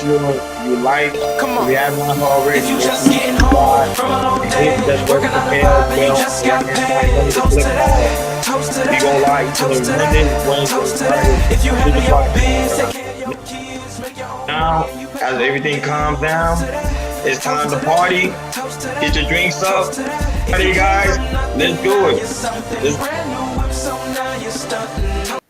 sure you like, Come if on. you have not already, If you make just sure you getting home subscribe from a long and hit day, that working on the notification vibe and you bell just on got the right paid. hand to Toast click to all. that, toast to We go live that, each and toast every to Monday, that, Wednesday, toast to Friday, that. If you 6 handle your o'clock biz, take Eastern care of your Time. kids, make your own money Now, and you pay as your own everything calms bills. Toast down, to that, it's toast time to to party. that, toast to Get your that, drinks toast up. to that. If you Ready, came guys? from Let's nothing, do now it. you're something Let's brand new whip, so now you're stunting.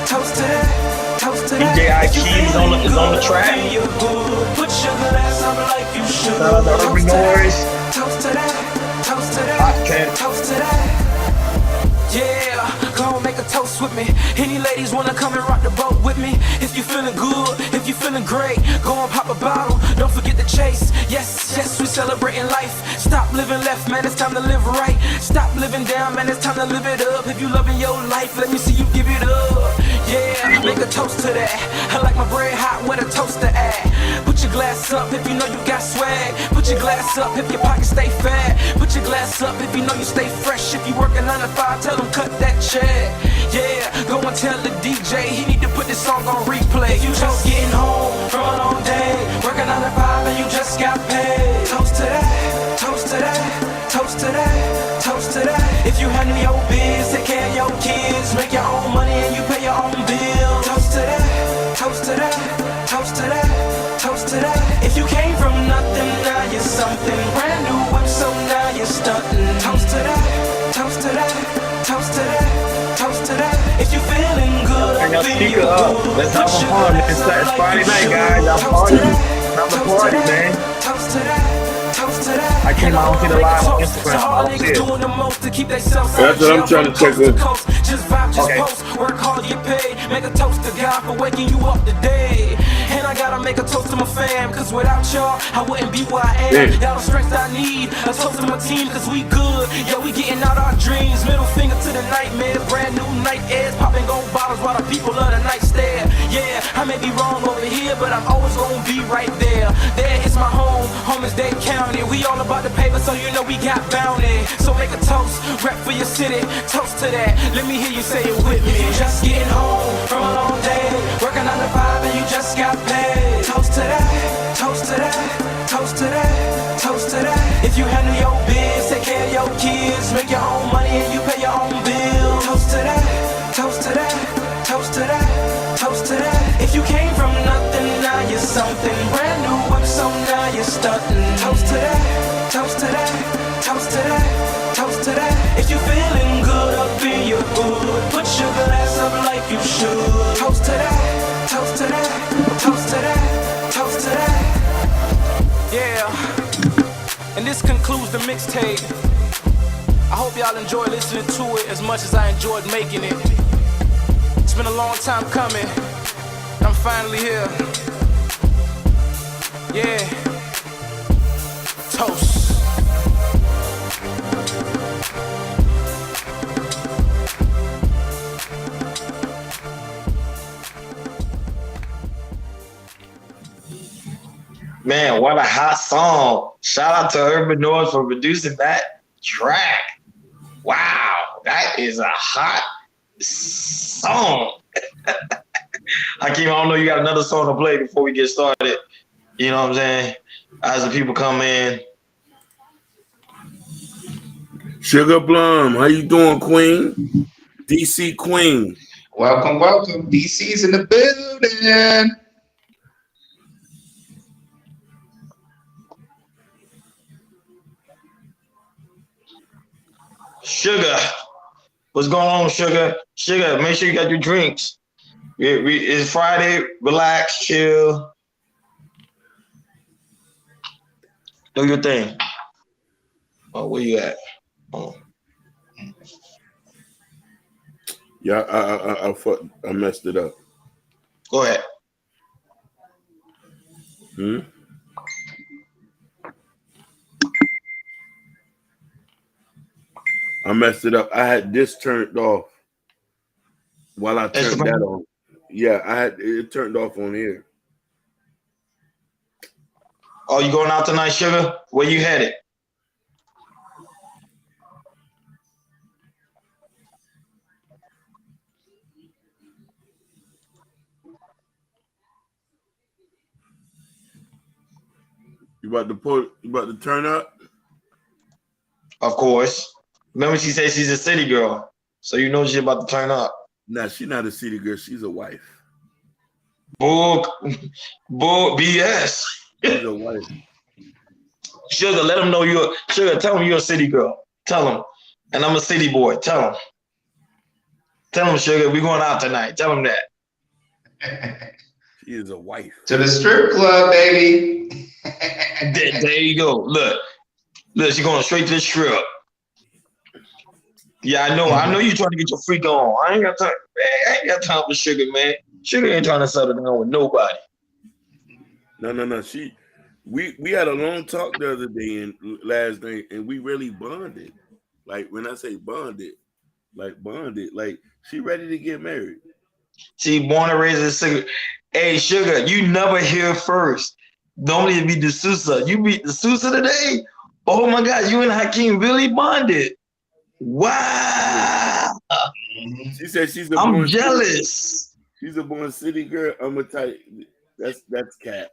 Toast to that, toast to DJ that. If you Keys feeling is on good the up track. in your hood, put your glass up like you should. Shout out to Urban Toast to Noise, that, toast to that, toast to Hot that, Cat. toast to that. Yeah, go on, make a toast with me. Any ladies wanna come and rock the boat with me? If you feeling good, if you feeling great, go and pop a bottle. Don't forget to chase. Yes, yes, we celebrating life. Stop living left, man, it's time to live right. Stop living down, man, it's time to live it up. If you loving your life, let me see you give it up. Yeah, make a toast to that. I like my bread hot, where the toaster at? Put your glass up if you know you got swag. Put your glass up if your pockets stay fat. Put your glass up if you know you stay fresh. If you working 9 to 5, tell them cut that check. Yeah, go and tell the DJ he need to put this song on replay. If you just getting home from a long day, working 9 to 5 and you just got paid. Toast to that, toast to that, toast to that, toast to that. If you handle your biz, take care of your kids, make your own money and you pay your own bills. Toast to that, toast to that, toast to that, toast to that. If you came from nothing, now you're something brand new whip, so now you're stunting. Toast to that, toast to that, toast to that, toast to that. If you feeling good, Turn I your feel you speaker up. good. Let's Put have some your fun. glass up It's like Friday you night, should. guys. I'm Toast to partying. that, Time to toast to party, man. that, toast to that, toast to that. I And came I out to wanna the make a live on toast to Instagram. all I the don't see niggas it. doing the most to keep themselves out of That's what I'm jail trying from to check coast to with. coast. Just vibe, just Okay. post. Work hard, get paid. Make a toast to God for waking you up today. And I gotta make a toast to my fam, cause without y'all, I wouldn't be where I am. Man. Y'all the strength I need. A toast to my team, cause we good. Yeah, we getting out our dreams. Middle finger to the nightmares. Brand new night airs. Popping gold bottles while the people of the night stare. Yeah, I may be wrong over here, but I'm always gonna be right there. There is my home. Home is Dade County. We all about the paper, so you know we got bounty. So make a toast. Rep for your city. Toast to that. Let me hear you say it with me. If you just getting home from a long day, working 9 to 5 and you just got paid. Toast to that, toast to that, toast to that, toast to that. If you handle your biz, take care of your kids, make your own money and you pay your own bills. Toast to that, toast to that, toast to that, toast to that. If you came from nothing, now you're something brand new whip, so now you're stunting. Toast to that, toast to that, toast to that, toast to that. If you feeling good up in your hood, put your glass up like you should. Toast to that, toast to that, toast to that, toast to that. Yeah, and this concludes the mixtape. I hope y'all enjoy listening to it as much as I enjoyed making it. It's been a long time coming, and I'm finally here. Yeah, toast. Man, what a hot song. Shout out to Urban Noise for producing that track. Wow, that is a hot song. Hakeem, I don't know, you got another song to play before we get started. You know what I'm saying? As the people come in. Sugar Plum, how you doing, Queen? DC Queen. Welcome, welcome. DC's in the building. Sugar. What's going on, Sugar? Sugar, make sure you got your drinks. It's Friday. Relax, chill. Do your thing. Oh, where you at? Oh. Yeah, I messed it up. Go ahead. I messed it up. I had this turned off while I turned Instagram? that on. Yeah, I had it turned off on here. Oh, you going out tonight, Sugar? Where you headed? You about to turn up? Of course. Remember, she said she's a city girl, so you know she's about to turn up. Nah, she's not a city girl. She's a wife. Bull, BS. She's a wife. Sugar, let them know you're Sugar. Tell them you're a city girl. Tell them, and I'm a city boy. Tell them. Tell them, Sugar, we're going out tonight. Tell them that. She is a wife. To the strip club, baby. There you go. Look, she's going straight to the strip. Yeah, I know you're trying to get your freak on. I ain't got time. Man, I ain't got time for Sugar, man. Sugar ain't trying to settle down with nobody. No. We had a long talk the other day and last night, and we really bonded. Like when I say bonded, like she ready to get married. She born and raised a single. Hey, Sugar, you never hear first. Normally it be the Sousa. You beat the Sousa today? Oh my God, you and Hakeem really bonded. Wow. She said she's I'm jealous. She's a born city girl. I'm a type. That's cap.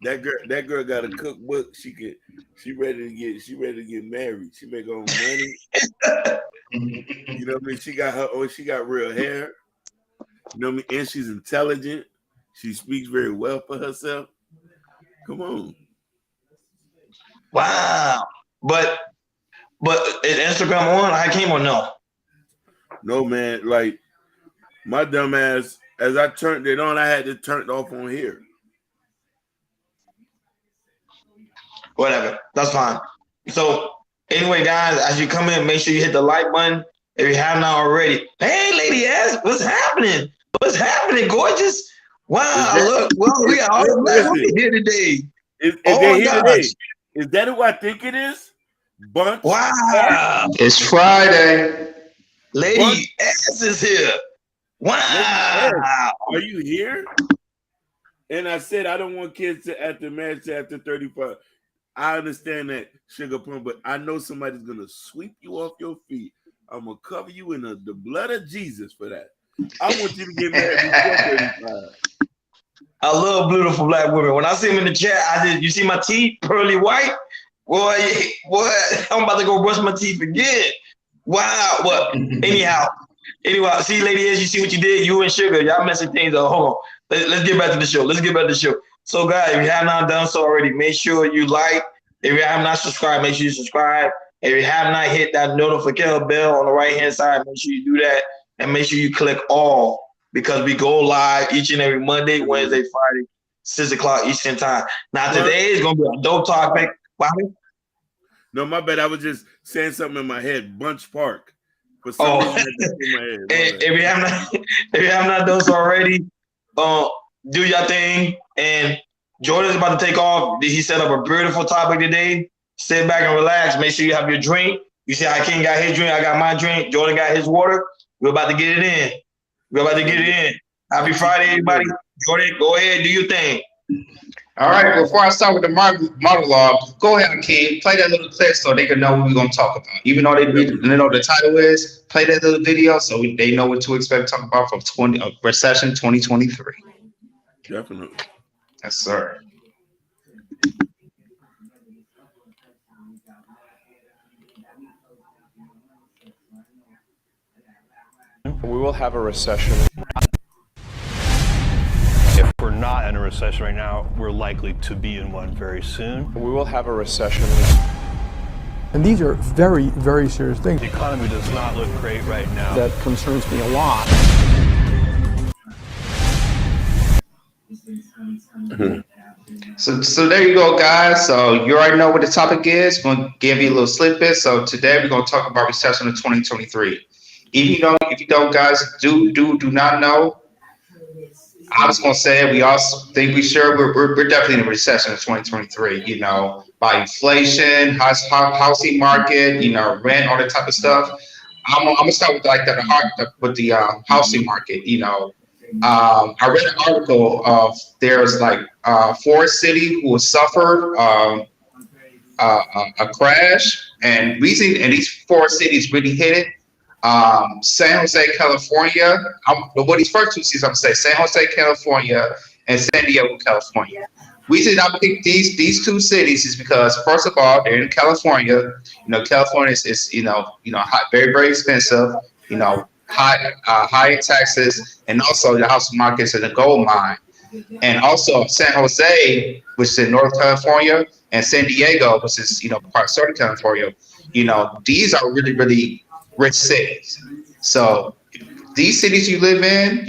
That girl got a cookbook. She ready to get married. She make her own money. You know what I mean? She got real hair. You know what I mean? And she's intelligent. She speaks very well for herself. Come on. Wow. But is Instagram on? I came on no. No, man. Like my dumb ass, as I turned it on, I had to turn it off on here. Whatever. That's fine. So anyway, guys, as you come in, make sure you hit the like button if you have not already. Hey, Lady S, what's happening? What's happening, gorgeous? Wow, look, well, we got all the black women here today. Oh my gosh. Is that who I think it is? Bunch. Wow. It's Friday. Lady S is here. Wow. Are you here? And I said I don't want kids to after marriage after 35. I understand that, Sugar Plum, but I know somebody's gonna sweep you off your feet. I'm gonna cover you in the blood of Jesus for that. I want you to get married before 35. I love beautiful black women. When I see them in the chat, I did. You see my teeth, pearly white? Boy, I'm about to go brush my teeth again. Wow. But anyhow, see, Lady S, you see what you did? You and Sugar, y'all messing things up. Hold on. Let's get back to the show. So, guys, if you have not done so already, make sure you like. If you have not subscribed, make sure you subscribe. If you have not hit that notification bell on the right-hand side, make sure you do that. And make sure you click all, because we go live each and every Monday, Wednesday, Friday, 6 o'clock Eastern time. Now, today is going to be a dope topic. Bobby? No, my bad. I was just saying something in my head. Bunch Park. For some reason, that's in my head. If you have not done so already, do your thing. And Jordan's about to take off. He set up a beautiful topic today. Sit back and relax. Make sure you have your drink. You see how King got his drink. I got my drink. Jordan got his water. We're about to get it in. Happy Friday, everybody. Jordan, go ahead. Do your thing. All right. Before I start with the monologue, go ahead, King. Play that little clip so they can know what we're going to talk about. Even though they know the title is, play that little video so they know what to expect to talk about from recession 2023. Definitely. Yes, sir. We will have a recession. If we're not in a recession right now, we're likely to be in one very soon. We will have a recession. And these are very, very serious things. The economy does not look great right now. That concerns me a lot. So there you go, guys. So you already know what the topic is. I'm going to give you a little snippet. So today we're going to talk about recession of 2023. If you don't, guys, do not know. I was going to say we also think we're definitely in a recession in 2023. You know, by inflation, housing market, rent, all that type of stuff. I'm gonna start with the housing market. I read an article of there's like Forest City who suffered a crash, and these four cities really hit it. San Jose, California. What these first two cities I'm gonna say: San Jose, California, and San Diego, California. we did not pick these two cities is because first of all, they're in California. California is very, very expensive. High in taxes, and also the house markets is a gold mine. And also San Jose, which is in North California, and San Diego, which is part of Southern California. These are really, really rich cities. So these cities you live in,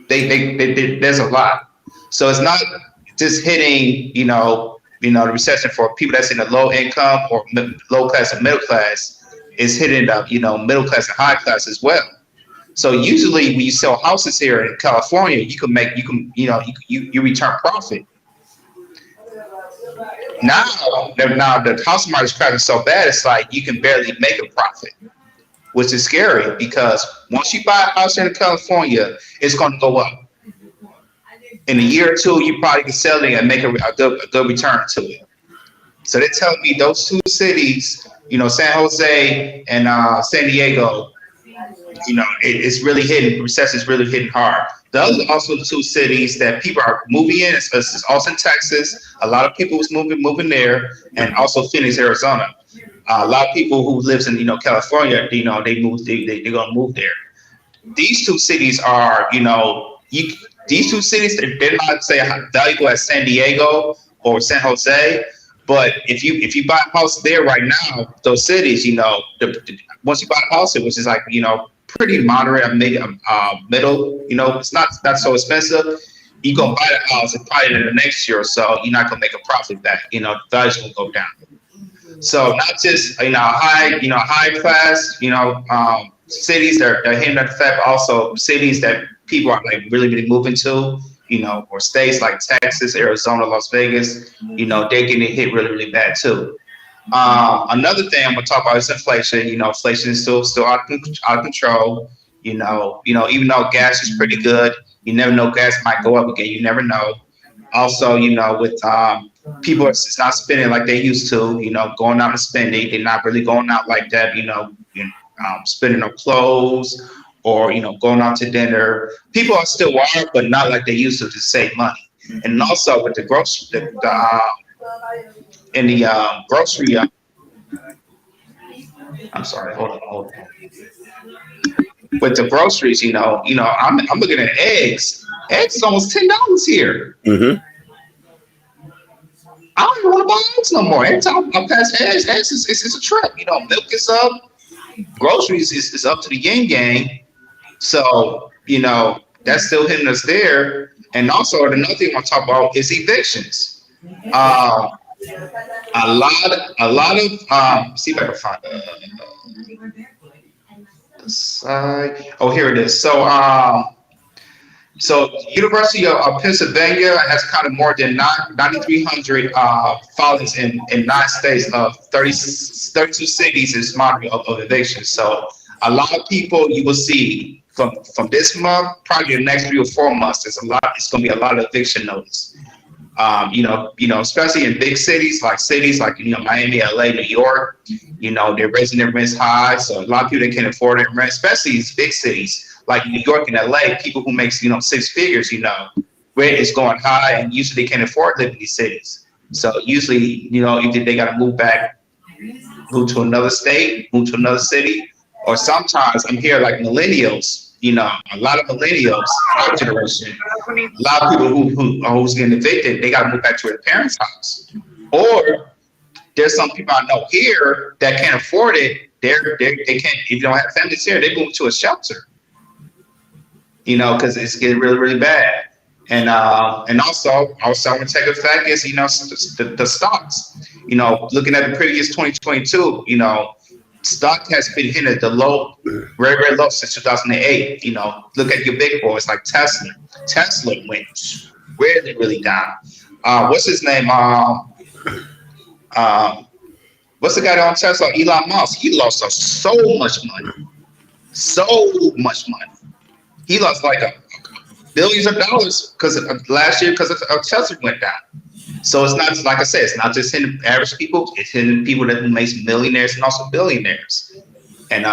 they there's a lot. So it's not just hitting, the recession for people that's in the low income or low class and middle class. It's hitting the, middle class and high class as well. So usually when you sell houses here in California, you return profit. Now the house market is crashing so bad, it's like you can barely make a profit, which is scary because once you buy a house here in California, it's going to go up. In a year or two, you probably can sell it and make a good return to it. So they're telling me those two cities, San Jose and San Diego, it's really hitting. Recession is really hitting hard. Those are also two cities that people are moving in. It's Austin, Texas. A lot of people was moving there, and also Phoenix, Arizona. A lot of people who lives in California, they're gonna move there. These two cities are these two cities, they're not say valuable as San Diego or San Jose, but if you buy a house there right now, those cities, once you buy a house, which is like pretty moderate, middle, it's not so expensive. You gonna buy the house, and probably in the next year or so, you're not gonna make a profit back. The value's gonna go down. So not just high class, cities that are hitting that effect, but also cities that people are like really, really moving to, or states like Texas, Arizona, Las Vegas, they're getting hit really, really bad too. Another thing I'm gonna talk about is inflation. Inflation is still out of control. Even though gas is pretty good, you never know, gas might go up again. You never know. Also, with people are not spending like they used to. Going out and spending, they're not really going out like that. Spending on clothes or going out to dinner. People are still wired, but not like they used to save money. And also with the grocery, grocery. I'm sorry. Hold on. With the groceries, I'm looking at eggs. Eggs is almost $10 here. Mm-hmm. I don't even want to buy eggs no more. Every time I pass eggs, it's a trip. Milk is up. Groceries is up to the yin yang. So, that's still hitting us there. And also another thing I want to talk about is evictions. A lot of see if I can find the side. Oh, here it is. So University of Pennsylvania has counted more than 9,300 filings in 9 states of 32 cities is monitoring of evictions. So a lot of people you will see from this month, probably the next 3 or 4 months, it's going to be a lot of eviction notice. Especially in big cities like Miami, LA, New York, they're raising their rents high. So a lot of people that can't afford their rent, especially these big cities like New York and LA, people who make 6 figures, rent is going high, and usually they can't afford to live in these cities. So usually, either they got to move to another state, move to another city, or sometimes I'm here like millennials. A lot of millennials, our generation, a lot of people who's getting evicted, they got to move back to their parents' house. Or there's some people I know here that can't afford it. They can't. If you don't have families here, they move to a shelter. Because it's getting really, really bad. And also I want to take a fact is the stocks. Looking at the previous 2022, stock has been hitting at the low, very, very low since 2008. Look at your big boys like Tesla. Tesla went really, really down. What's his name? What's the guy that on Tesla? Elon Musk. He lost so much money. He lost like billions of dollars because last year because of Tesla went down. So it's not, like I said, it's not just hitting average people, it's hitting people that makes millionaires and also billionaires. And,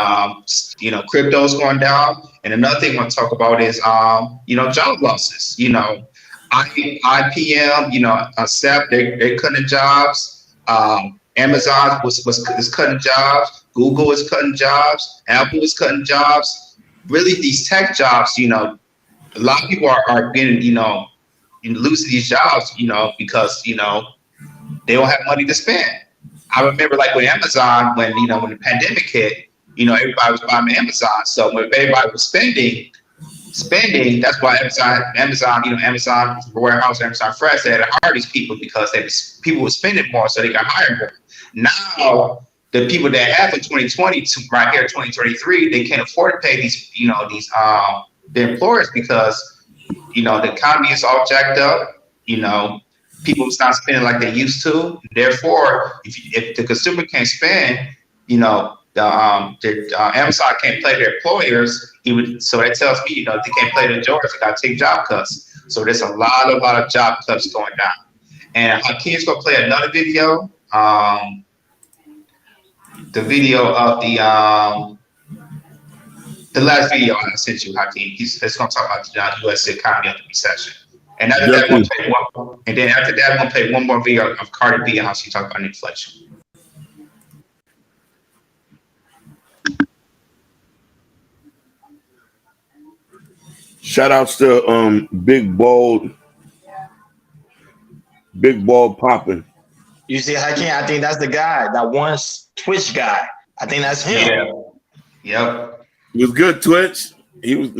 crypto is going down. And another thing I want to talk about is, job losses. IPM, SEP, they're cutting jobs. Amazon is cutting jobs. Google is cutting jobs. Apple is cutting jobs. Really, these tech jobs, a lot of people are getting, losing these jobs, because, they don't have money to spend. I remember like with Amazon, when the pandemic hit, everybody was buying Amazon. So when everybody was spending, that's why Amazon warehouse, Amazon Fresh, they had to hire these people because people were spending more, so they got hired more. Now the people that have in 2020 to right here 2023, they can't afford to pay these the employers because the economy is all jacked up. People's not spending like they used to. Therefore, if the consumer can't spend, Amazon can't play their employers. So that tells me, they can't play the employers. They got to take job cuts. So there's a lot of job cuts going down. And Hakeem's gonna play another video. The video of the last video I sent you, Hakeem. He's gonna talk about the U.S. economy of the recession. And after that, we'll play one. And then after that, I'm gonna play one more video of Cardi B and how she talked about inflation. Shout outs to Big Bald Poppin'. You see, Hakeem, I think that's the guy, that one Twitch guy. I think that's him. Yeah. Yep. He was good, Twitch. He was.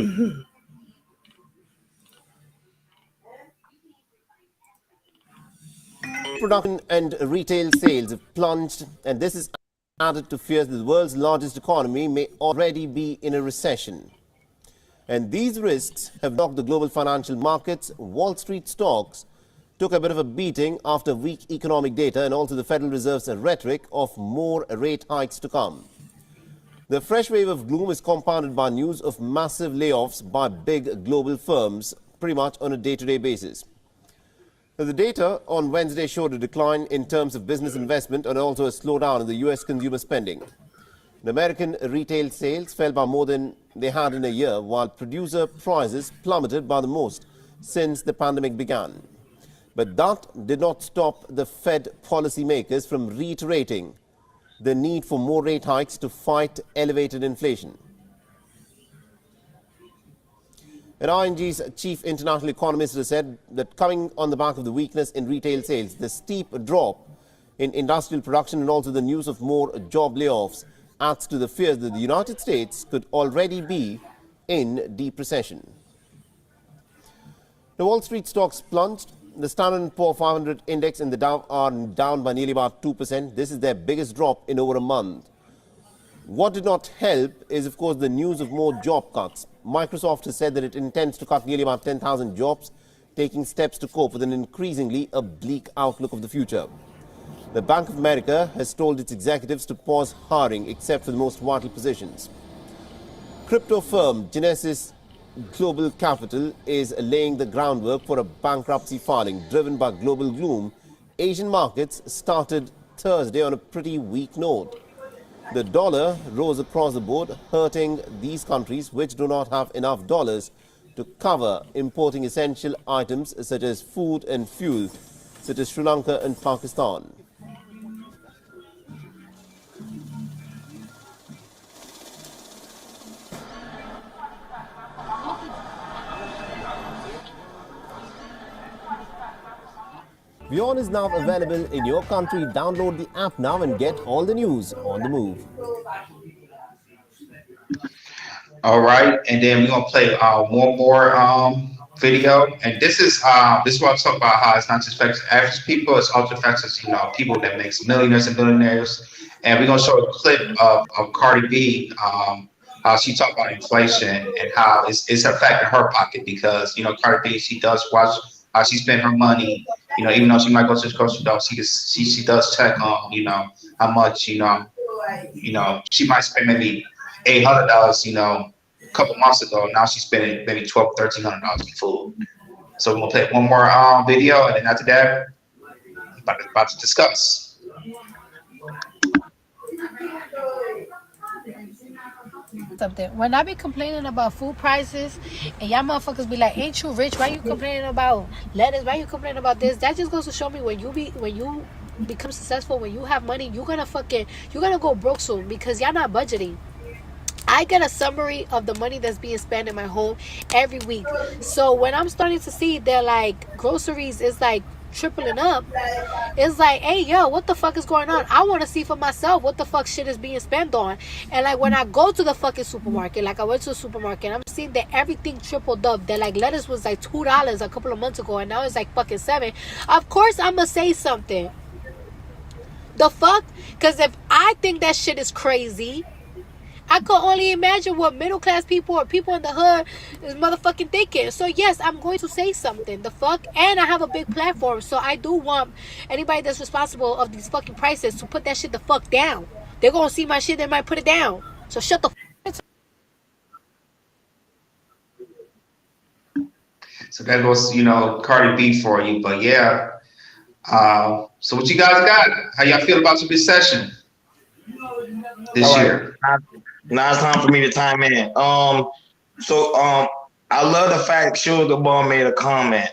Production and retail sales have plunged, and this is added to fears that the world's largest economy may already be in a recession. And these risks have knocked the global financial markets. Wall Street stocks took a bit of a beating after weak economic data and also the Federal Reserve's rhetoric of more rate hikes to come. The fresh wave of gloom is compounded by news of massive layoffs by big global firms pretty much on a day-to-day basis. Now, the data on Wednesday showed a decline in terms of business investment and also a slowdown in the U.S. consumer spending. The American retail sales fell by more than they had in a year, while producer prices plummeted by the most since the pandemic began. But that did not stop the Fed policymakers from reiterating the need for more rate hikes to fight elevated inflation. And ING's chief international economist has said that coming on the back of the weakness in retail sales, the steep drop in industrial production and also the news of more job layoffs adds to the fears that the United States could already be in deep recession. The Wall Street stocks plunged. The Standard & Poor's 500 index and the Dow are down by nearly about 2%. This is their biggest drop in over a month. What did not help is, of course, the news of more job cuts. Microsoft has said that it intends to cut nearly about 10,000 jobs, taking steps to cope with an increasingly bleak outlook of the future. The Bank of America has told its executives to pause hiring except for the most vital positions. Crypto firm Genesis Global Capital is laying the groundwork for a bankruptcy filing driven by global gloom. Asian markets started Thursday on a pretty weak note. The dollar rose across the board, hurting these countries which do not have enough dollars to cover importing essential items such as food and fuel, such as Sri Lanka and Pakistan. WION is now available in your country. Download the app now and get all the news on the move. All right, and then we're gonna play one more video, and this is what I talk about, how it's not just affects average people, it's also affects people that makes millionaires and billionaires. And we're gonna show a clip of Cardi B, how she talked about inflation and how it's affecting her pocket, because Cardi B, she does watch how she spend her money. Even though she might go to the grocery store, she does check on how much she might spend maybe $800 a couple months ago. Now she's spending maybe $1,200-$1,300 for food. So we're gonna play one more video, and then after that, about to discuss. something. When I be complaining about food prices, and y'all motherfuckers be like, "Ain't you rich? Why you complaining about lettuce? Why you complaining about this?" That just goes to show me when you become successful, when you have money, you're gonna go broke soon because y'all not budgeting. I get a summary of the money that's being spent in my home every week. So when I'm starting to see that like groceries is like tripling up, it's like, hey, yo, what the fuck is going on? I want to see for myself what the fuck shit is being spent on. And like when I go to the fucking supermarket, like I went to the supermarket, I'm seeing that everything tripled up. That like lettuce was like $2 a couple of months ago, and now it's like fucking $7. Of course, I'm gonna say something. The fuck? Because if I think that shit is crazy, I could only imagine what middle class people or people in the hood is motherfucking thinking. So yes, I'm going to say something. The fuck? And I have a big platform, so I do want anybody that's responsible of these fucking prices to put that shit the fuck down. They're gonna see my shit, they might put it down. So shut the fuck. So that goes, Cardi B for you. But yeah. So what you guys got? How y'all feel about the recession this year? Now it's time for me to time in. I love the fact Sugar Ball made a comment,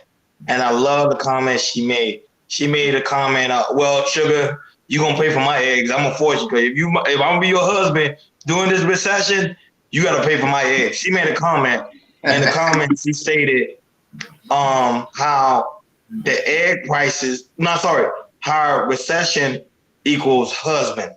and I love the comment she made. She made a comment. Well, Sugar, you gonna pay for my eggs? I'm gonna force you. Cause if I'm gonna be your husband during this recession, you gotta pay for my eggs. She made a comment, and the comment she stated, how the egg prices. No, sorry, how recession equals husband.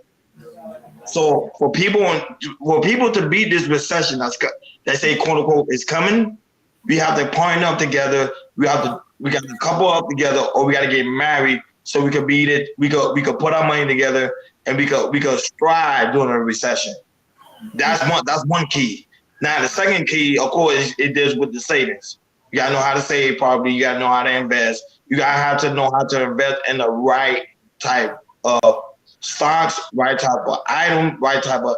So for people to beat this recession that say quote unquote is coming, we have to partner up together. We got to couple up together, or we got to get married so we could beat it. We could put our money together and we could strive during a recession. That's one key. Now the second key, of course, it deals with the savings. You gotta know how to save properly. You gotta know how to invest. You gotta have to know how to invest in the right type of stocks, right type of item, right type of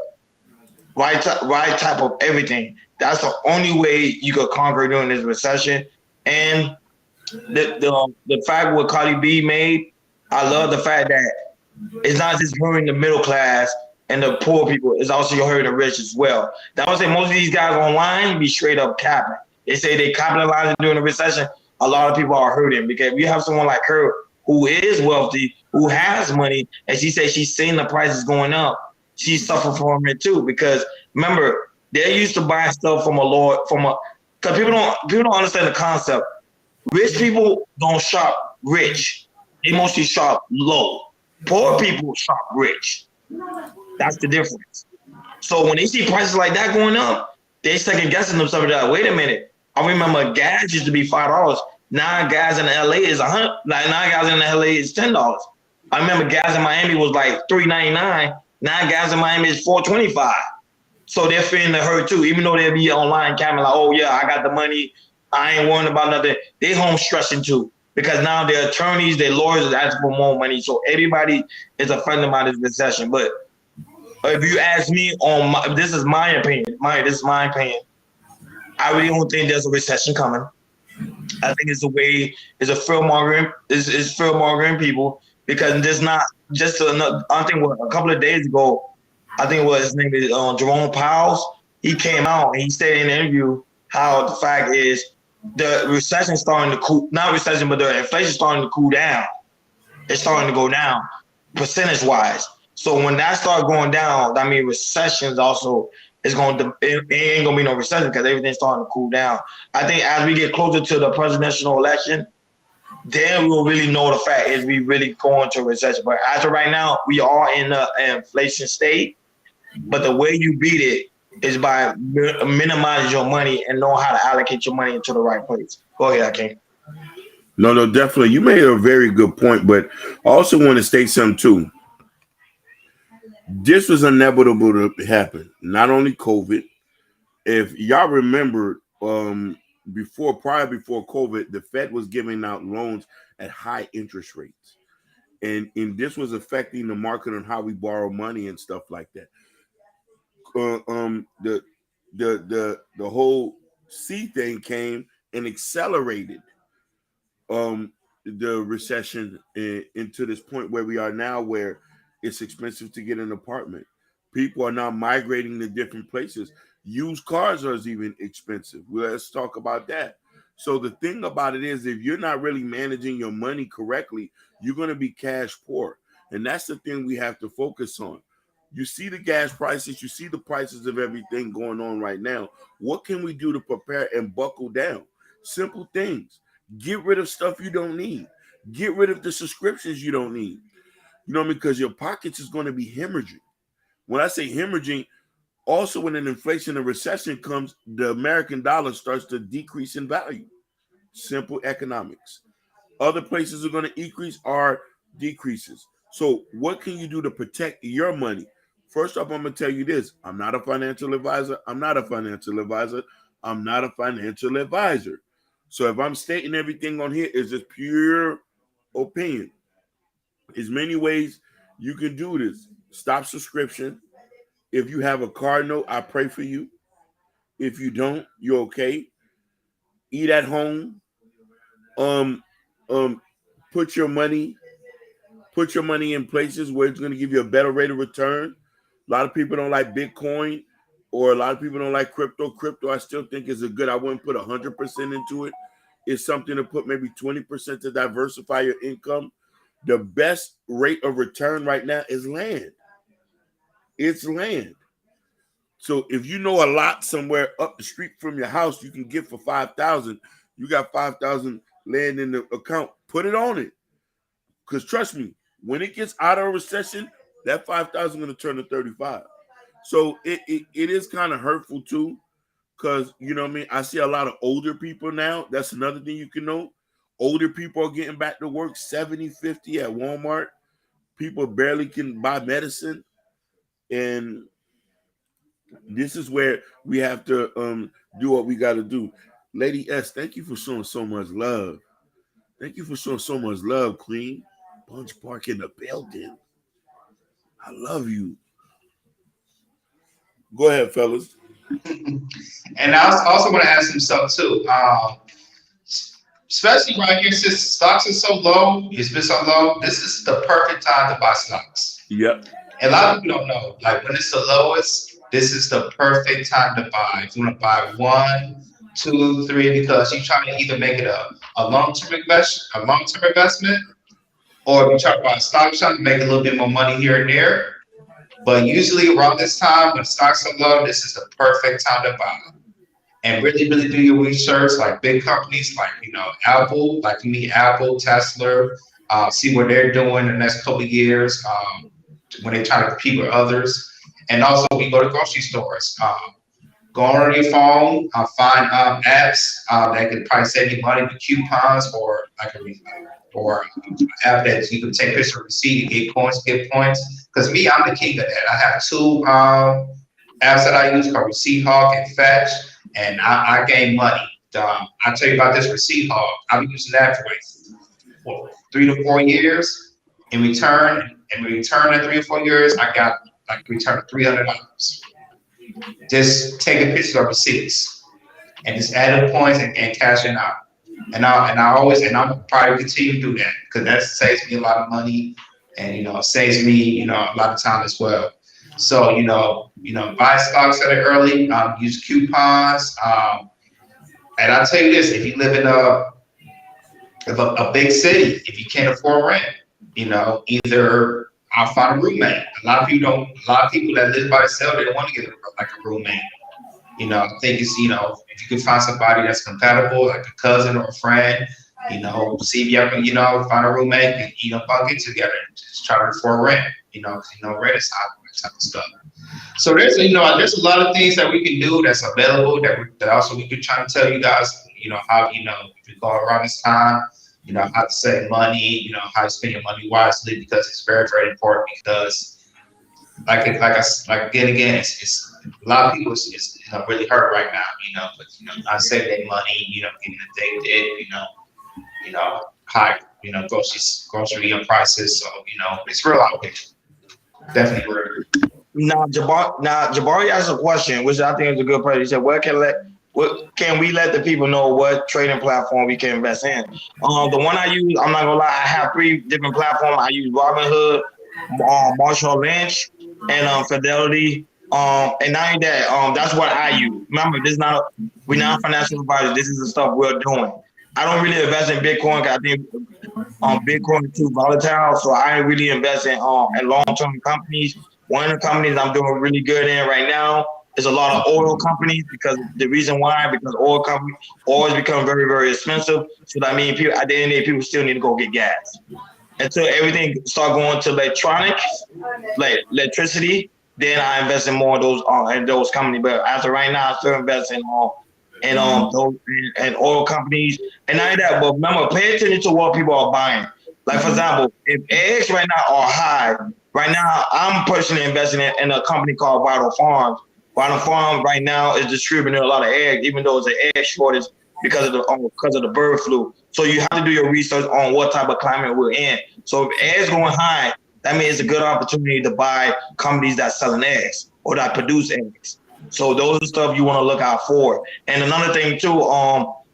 everything. That's the only way you could conquer during this recession. And the fact what Cardi B made, I love the fact that it's not just hurting the middle class and the poor people, it's also hurting the rich as well. That would say most of these guys online be straight up capping. They say they capitalizing during the recession. A lot of people are hurting because we have someone like her who is wealthy, who has money, and she says she's seeing the prices going up. She suffered from it too because remember they used to buy stuff because people don't understand the concept. Rich people don't shop rich; they mostly shop low. Poor people shop rich. That's the difference. So when they see prices like that going up, they second guessing themselves. Like, wait a minute. I remember gas used to be $5. Now gas in LA is $100. Now gas in LA is $10. I remember gas in Miami was like $3.99. Now gas in Miami is $4.25. So they're feeling the hurt too, even though they'll be online capping like, oh yeah, I got the money. I ain't worrying about nothing. They home stressing too because now their attorneys, their lawyers are asking for more money. So everybody is affected by this recession. But if you ask me this is my opinion. This is my opinion. I really don't think there's a recession coming. I think it's a fear mongering. It's fear mongering people because there's not just another. I think a couple of days ago, I think what his name is Jerome Powell. He came out and he said in an interview how the fact is the recession starting to cool. Not recession, but the inflation starting to cool down. It's starting to go down percentage wise. So when that starts going down, that means recessions also. It ain't gonna be no recession because everything's starting to cool down. I think as we get closer to the presidential election, then we'll really know the fact is we really going to a recession. But as of right now, we are in an inflation state. But the way you beat it is by minimizing your money and know how to allocate your money into the right place. Go ahead, Hakeem. No, definitely. You made a very good point, but I also want to state something too. This was inevitable to happen. Not only COVID. If y'all remember, before COVID, the Fed was giving out loans at high interest rates, and this was affecting the market on how we borrow money and stuff like that. The whole C thing came and accelerated the recession into this point where we are now, where it's expensive to get an apartment. People are now migrating to different places. Used cars are even expensive. Well, let's talk about that. So the thing about it is, if you're not really managing your money correctly, you're going to be cash poor. And that's the thing we have to focus on. You see the gas prices, you see the prices of everything going on right now. What can we do to prepare and buckle down? Simple things. Get rid of stuff you don't need. Get rid of the subscriptions you don't need. You know, because your pockets is going to be hemorrhaging. When I say hemorrhaging, also when an inflation and recession comes, the American dollar starts to decrease in value. Simple economics. Other places are going to increase or decreases. So what can you do to protect your money? First off, I'm going to tell you this. I'm not a financial advisor. I'm not a financial advisor. I'm not a financial advisor. So if I'm stating everything on here, it's just pure opinion. There's many ways you can do this. Stop subscription. If you have a car note, I pray for you. If you don't, you're okay. Eat at home. Um, put your money in places where it's going to give you a better rate of return. A lot of people don't like Bitcoin, or a lot of people don't like crypto. Crypto, I still think is a good. I wouldn't put 100% into it. It's something to put maybe 20% to diversify your income. The best rate of return right now is land. It's land. So if you know a lot somewhere up the street from your house, you can get for $5,000. You got $5,000 land in the account. Put it on it, because trust me, when it gets out of a recession, that $5,000 is going to turn to 35. So it is kind of hurtful too, because you know what I mean. I see a lot of older people now. That's another thing you can know. Older people are getting back to work 70, 50 at Walmart. People barely can buy medicine, and this is where we have to do what we got to do. Lady S, thank you for showing so much love. Thank you for showing so much love, Queen. Punch Park in the building. I love you. Go ahead, fellas. And I also want to ask himself too, especially right here, since stocks are so low, it's been so low, this is the perfect time to buy stocks. Yep. And a lot of people don't know, like when it's the lowest, this is the perfect time to buy. If you want to buy 1, 2, 3, because you're trying to either make it a long-term investment, or if you try to buy a stock, trying to make a little bit more money here and there. But usually around this time, when stocks are low, this is the perfect time to buy. And really, really do your research, like big companies, like, you know, Apple, like me, Apple, Tesla, see what they're doing in the next couple of years when they try to compete with others. And also, we go to grocery stores. Go on your phone, find apps that can probably save you money with coupons, or like an app that you can take a picture of receipt and get points, Because me, I'm the king of that. I have 2 apps that I use called Receipt Hawk and Fetch, and I gain money. I'll tell you about this Receipt Hawk. I've been using that for 3 to 4 years. In return in 3 or 4 years, I got like return $300. Just taking pictures of receipts and just adding points and cashing out. And I'll probably continue to do that, because that saves me a lot of money, and, you know, saves me, you know, a lot of time as well. So, you know, buy stocks at it early, use coupons. And I'll tell you this, if you live in a big city, if you can't afford rent, you know, either I'll find a roommate. A lot of people that live by themselves, they don't want to get like a roommate. You know, I think it's, you know, if you can find somebody that's compatible, like a cousin or a friend, you know, see if you ever, you know, find a roommate and, you know, get together and just try to afford rent, you know, because, you know, rent is high, that type of stuff. So there's, you know, there's a lot of things that we can do that's available that also we could try to tell you guys, you know, how, you know, if you go around this time, you know, how to save money, you know, how to spend your money wisely, because it's very, very important. Because again, it's a lot of people is you know, really hurt right now, you know, but, you know, not saving their money, you know, getting addicted, you know, high, you know, grocery prices. So, you know, it's real out here. Definitely real. Now, Jabari asked a question, which I think is a good part. He said, what can we let the people know what trading platform we can invest in? The one I use, I'm not gonna lie, I have 3 different platforms. I use Robinhood, Marshall Lynch, and Fidelity. And not only that, that's what I use. Remember, we're not financial advisors. This is the stuff we're doing. I don't really invest in Bitcoin because I think Bitcoin is too volatile. So I ain't really invest in long-term companies. One of the companies I'm doing really good in right now is a lot of oil companies because the reason why, because oil has become very, very expensive. So that means people, at the end of the day, people still need to go get gas. Until everything start going to electronics, like electricity, then I invest in more of those companies. But as of right now, I still invest in those and oil companies. And not only that, but remember, pay attention to what people are buying. Like for example, if eggs right now are high, right now I'm personally investing in a company called Vital Farms. Vital Farms right now is distributing a lot of eggs, even though it's an egg shortage because of the bird flu. So you have to do your research on what type of climate we're in. So if eggs going high, that means it's a good opportunity to buy companies that selling eggs or that produce eggs. So those are stuff you want to look out for. And another thing too,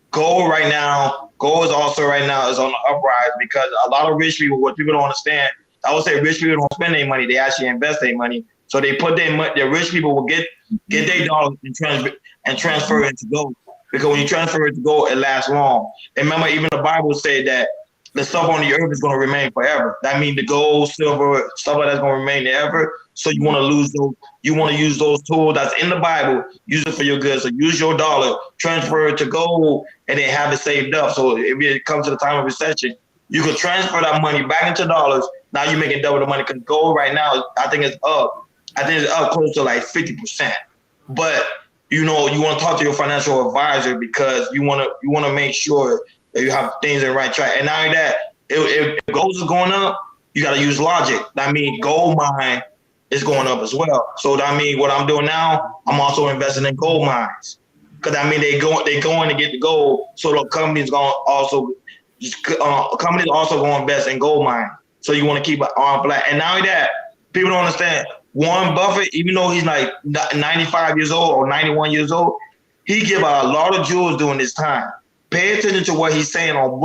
gold is also right now is on the uprise because a lot of rich people, what people don't understand, I would say rich people don't spend their money, they actually invest their money. So they put their money, the rich people will get their dollars and transfer it into gold. Because when you transfer it to gold, it lasts long. And remember, even the Bible said that the stuff on the earth is going to remain forever. That means the gold, silver, stuff like that's going to remain forever. So you want to use those tools that's in the Bible, use it for your good. So use your dollar, transfer it to gold, and then have it saved up. So if it comes to the time of recession, you can transfer that money back into dollars. Now you're making double the money because gold right now, I think it's up. I think it's up close to like 50%. But you want to talk to your financial advisor because you want to make sure that you have things in the right track. And not only that, if gold is going up, you got to use logic. That means gold mine is going up as well. So that means what I'm doing now, I'm also investing in gold mines because I mean they going to get the gold. So the companies going also invest in gold mine. So you want to keep an arm flat. And not only that, people don't understand. Warren Buffett, even though he's like 95 years old or 91 years old, he give out a lot of jewels during this time. Pay attention to what he's saying on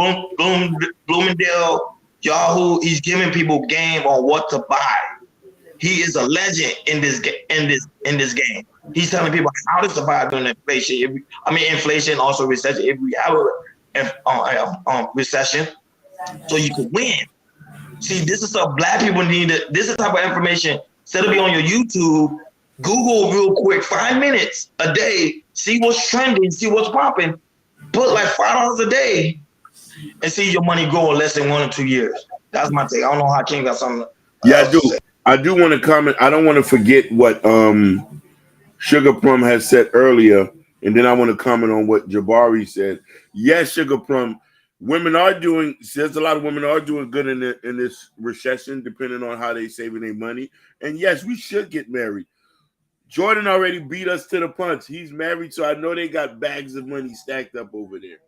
Bloomingdale, Yahoo. He's giving people game on what to buy. He is a legend in this game. He's telling people how to survive during inflation. Inflation, also recession. If we have a recession, so you can win. See, this is stuff black people need. This is the type of information. Instead of be on your YouTube, Google real quick, 5 minutes a day, see what's trending, see what's popping, put like $5 a day, and see your money grow in less than 1 or 2 years. That's my take. I don't know how King got something. Yeah, I do. I do want to comment. I don't want to forget what Sugar Plum has said earlier, and then I want to comment on what Jabari said. Yes, Sugar Plum. There's a lot of women are doing good in this recession, depending on how they saving their money. And yes, we should get married. Jordan already beat us to the punch. He's married, so I know they got bags of money stacked up over there.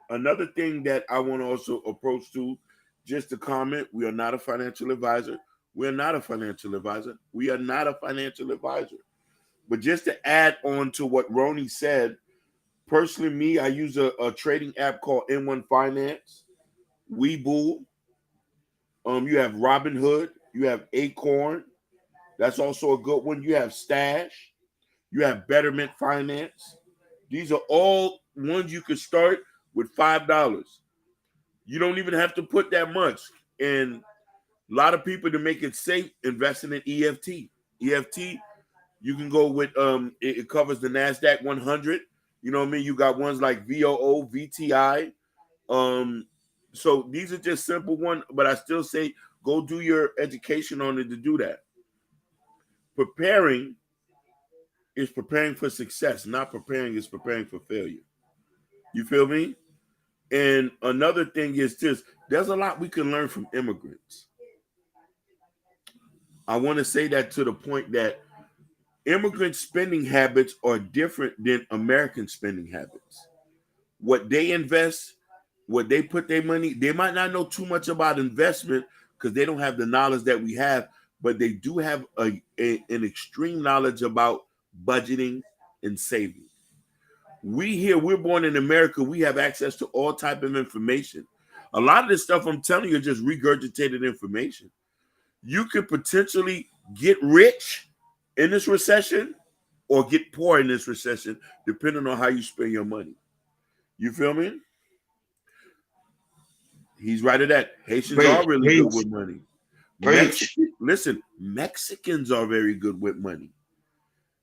Another thing that I want to also approach to, just to comment, we are not a financial advisor. We're not a financial advisor. We are not a financial advisor. But just to add on to what Ronnie said, personally, me, I use a trading app called N1 Finance, Webull. You have Robinhood. You have Acorn. That's also a good one. You have Stash. You have Betterment Finance. These are all ones you could start with $5. You don't even have to put that much. And a lot of people, to make it safe, investing in EFT. EFT, you can go with it covers the NASDAQ 100. You know what I mean? You got ones like VOO, VTI. So these are just simple ones, but I still say go do your education on it to do that. Preparing is preparing for success. Not preparing is preparing for failure. You feel me? And another thing is this. There's a lot we can learn from immigrants. I want to say that to the point that immigrant spending habits are different than American spending habits. What they invest, what they put their money, they might not know too much about investment because they don't have the knowledge that we have, but they do have an extreme knowledge about budgeting and saving. We're born in America, we have access to all type of information. A lot of this stuff I'm telling you is just regurgitated information. You could potentially get rich in this recession or get poor in this recession, depending on how you spend your money. You feel me? He's right at that. Haitians are really good with money. Mexicans are very good with money.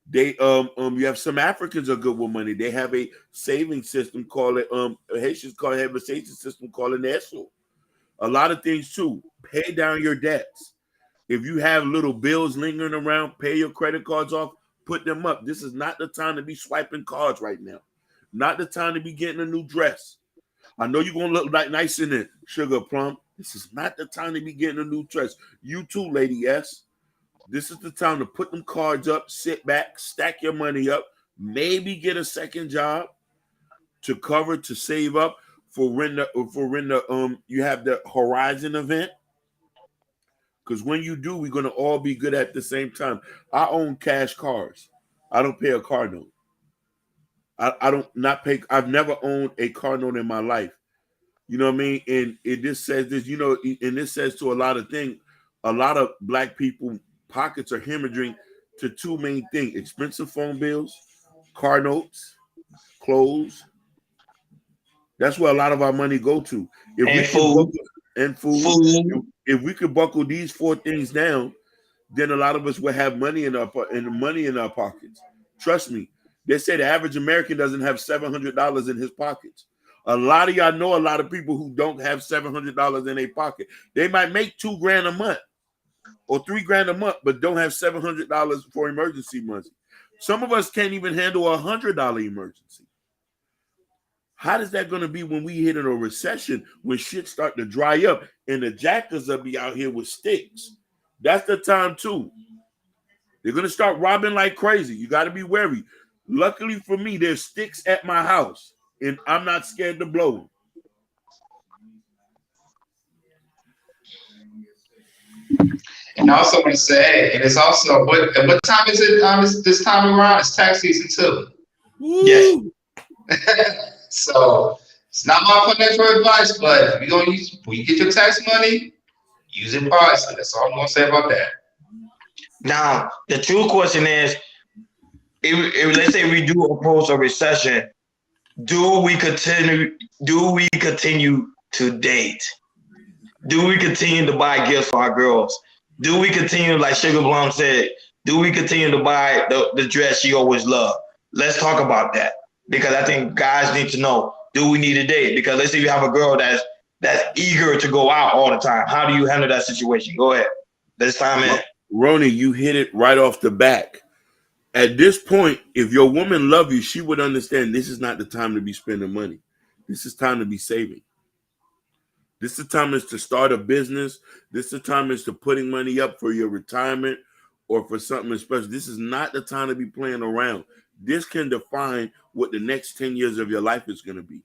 They you have some Africans are good with money. They have a saving system called it Haitians have a saving system called an ESO. A lot of things too. Pay down your debts. If you have little bills lingering around, pay your credit cards off, put them up. This is not the time to be swiping cards right now. Not the time to be getting a new dress. I know you're gonna look like nice in it, Sugar Plum. This is not the time to be getting a new dress. You too, Lady S. This is the time to put them cards up, sit back, stack your money up, maybe get a second job to cover, to save up for when you have the Horizon event. Because when you do, we're gonna all be good at the same time. I own cash cars. I don't pay a car note. I don't not pay. I've never owned a car note in my life. You know what I mean? And it just says this, you know, and this says to a lot of things, a lot of black people pockets are hemorrhaging to two main things: expensive phone bills, car notes, clothes. That's where a lot of our money go to. Food. If we could buckle these four things down, then a lot of us will have money in our pockets. Trust me. They say the average American doesn't have $700 in his pockets. A lot of y'all know a lot of people who don't have $700 in their pocket. They might make $2,000 a month or $3,000 a month, but don't have $700 for emergency money. Some of us can't even handle $100 emergency. How is that going to be when we hit in a recession, when shit start to dry up and the jackers will be out here with sticks? That's the time too. They're going to start robbing like crazy. You got to be wary. Luckily for me, there's sticks at my house, and I'm not scared to blow them. And I also want to say, and it's also what time is it? This time around, it's tax season too. Yes. So it's not my financial advice, but when you get your tax money, use it wisely. That's all I'm gonna say about that. Now, the true question is, if let's say we do approach a recession, do we continue to date? Do we continue to buy gifts for our girls? Do we continue, like Sugar Plum said, do we continue to buy the dress she always loved? Let's talk about that, because I think guys need to know, do we need a date? Because let's say you have a girl that's eager to go out all the time. How do you handle that situation? Go ahead. This time in. Ronnie, you hit it right off the back. At this point, if your woman loves you, she would understand this is not the time to be spending money. This is time to be saving. This is the time is to start a business. This is the time is to putting money up for your retirement or for something special. This is not the time to be playing around. This can define what the next 10 years of your life is going to be.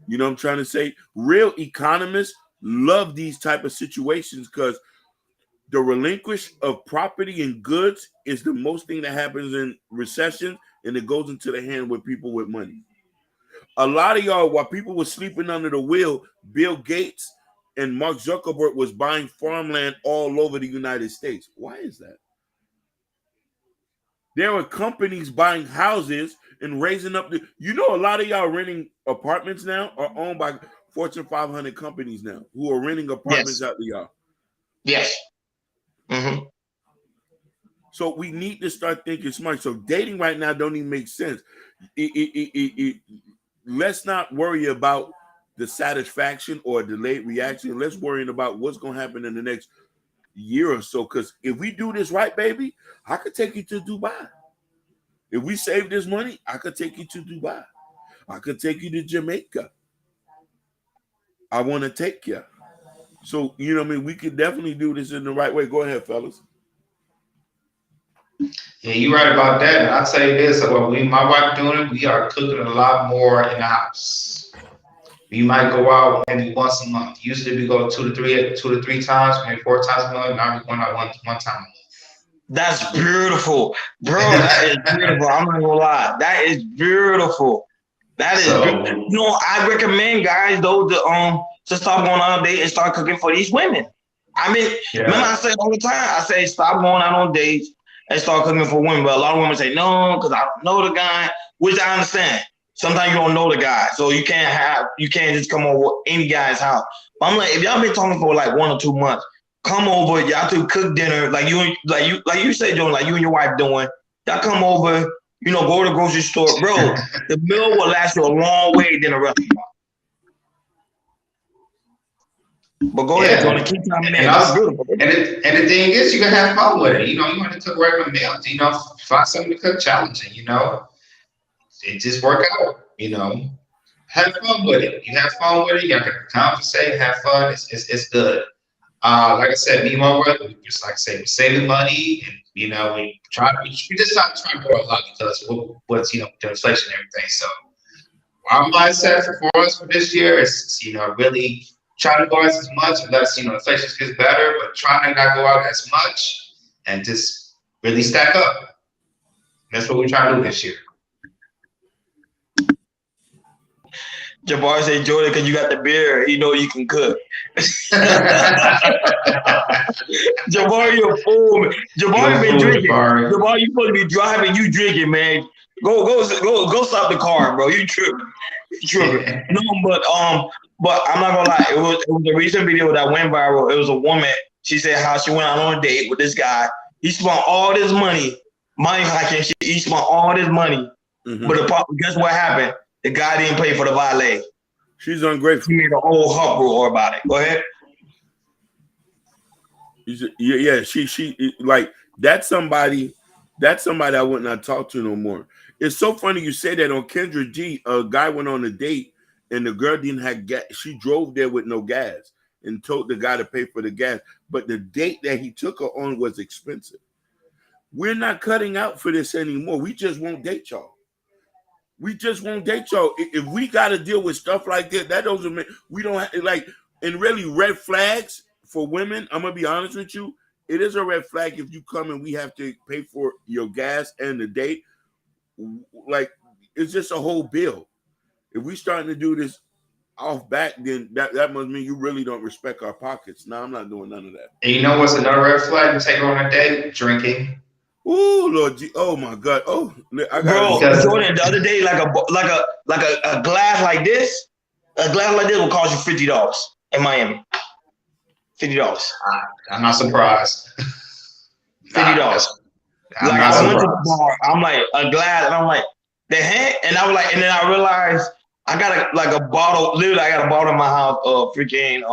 You know what I'm trying to say? Real economists love these type of situations because the relinquish of property and goods is the most thing that happens in recession, and it goes into the hand with people with money. A lot of y'all, while people were sleeping under the wheel, Bill Gates and Mark Zuckerberg was buying farmland all over the United States. Why is that? There are companies buying houses and raising up a lot of y'all renting apartments now are owned by Fortune 500 companies now who are renting apartments out to y'all. Yes. Mm-hmm. So we need to start thinking smart. So dating right now don't even make sense. Let's not worry about the satisfaction or delayed reaction. Let's worry about what's going to happen in the next year or so. Because if we do this right, baby, I could take you to Dubai. If we save this money, I could take you to Dubai. I could take you to Jamaica. I want to take you. So, you know what I mean? We could definitely do this in the right way. Go ahead, fellas. Yeah, you're right about that. And I'll tell you this, my wife doing it, we are cooking a lot more in the house. We might go out maybe once a month. Usually we go two to three times, maybe 4 times a month. Now we're going out one time a month. That's beautiful. Bro, that is beautiful. I'm not gonna lie. That is beautiful. That is beautiful. You know, I recommend guys though to stop going on a date and start cooking for these women. I mean, remember I say all the time, I say stop going out on dates and start cooking for women. But a lot of women say no, because I don't know the guy, which I understand. Sometimes you don't know the guy, so you can't just come over any guy's house. But I'm like, if y'all been talking for like 1 or 2 months, come over, y'all two cook dinner, like you say, Jordan, like you and your wife doing. Y'all come over, go to the grocery store, bro. The meal will last you a long way than a restaurant. But go ahead, Jordan, keep timing in. That's beautiful. And the thing is, you can have fun with it. You want to cook regular meals. Find something to cook challenging. It just work out. Have fun with it. You have fun with it. You can conversate, have fun. It's good. Like I said, me and my brother, just like I said, we're saving money, and we just not trying to go a lot because what's the inflation and everything. So our mindset for us for this year is really try to go out as much unless inflation gets better, but trying to not go out as much and just really stack up. That's what we're trying to do this year. Jabbar said, Jordan, because you got the beer, you can cook. Jabbar, you're a fool. Jabbar, been drinking. Jabbar, you supposed to be driving, you drinking, man. Go stop the car, bro. You tripping. No, but I'm not gonna lie. It was a recent video that went viral. It was a woman. She said how she went out on a date with this guy. He spent all this money. He spent all this money. Mm-hmm. But guess what happened? The guy didn't pay for the valet. She's ungrateful. She made a whole uproar about it. Go ahead. Yeah. She like that's somebody I would not talk to no more. It's so funny you say that. On Kendra G, a guy went on a date and the girl didn't have gas. She drove there with no gas and told the guy to pay for the gas. But the date that he took her on was expensive. We're not cutting out for this anymore. We just won't date y'all. We just won't date y'all. If we got to deal with stuff like that doesn't mean we don't have, and really red flags for women. I'm going to be honest with you. It is a red flag if you come and we have to pay for your gas and the date. It's just a whole bill. If we starting to do this off back, then that must mean you really don't respect our pockets. No, I'm not doing none of that. And you know what's another red flag to take her on a date? Drinking. Oh Lord, oh my God! Oh, Jordan, the other day, like a glass like this, will cost you $50 in Miami. $50. I'm not surprised. $50. I went to the bar. I'm like a glass, and I'm like the hand, and I was like, and then I realized I got a bottle. Literally, I got a bottle in my house of freaking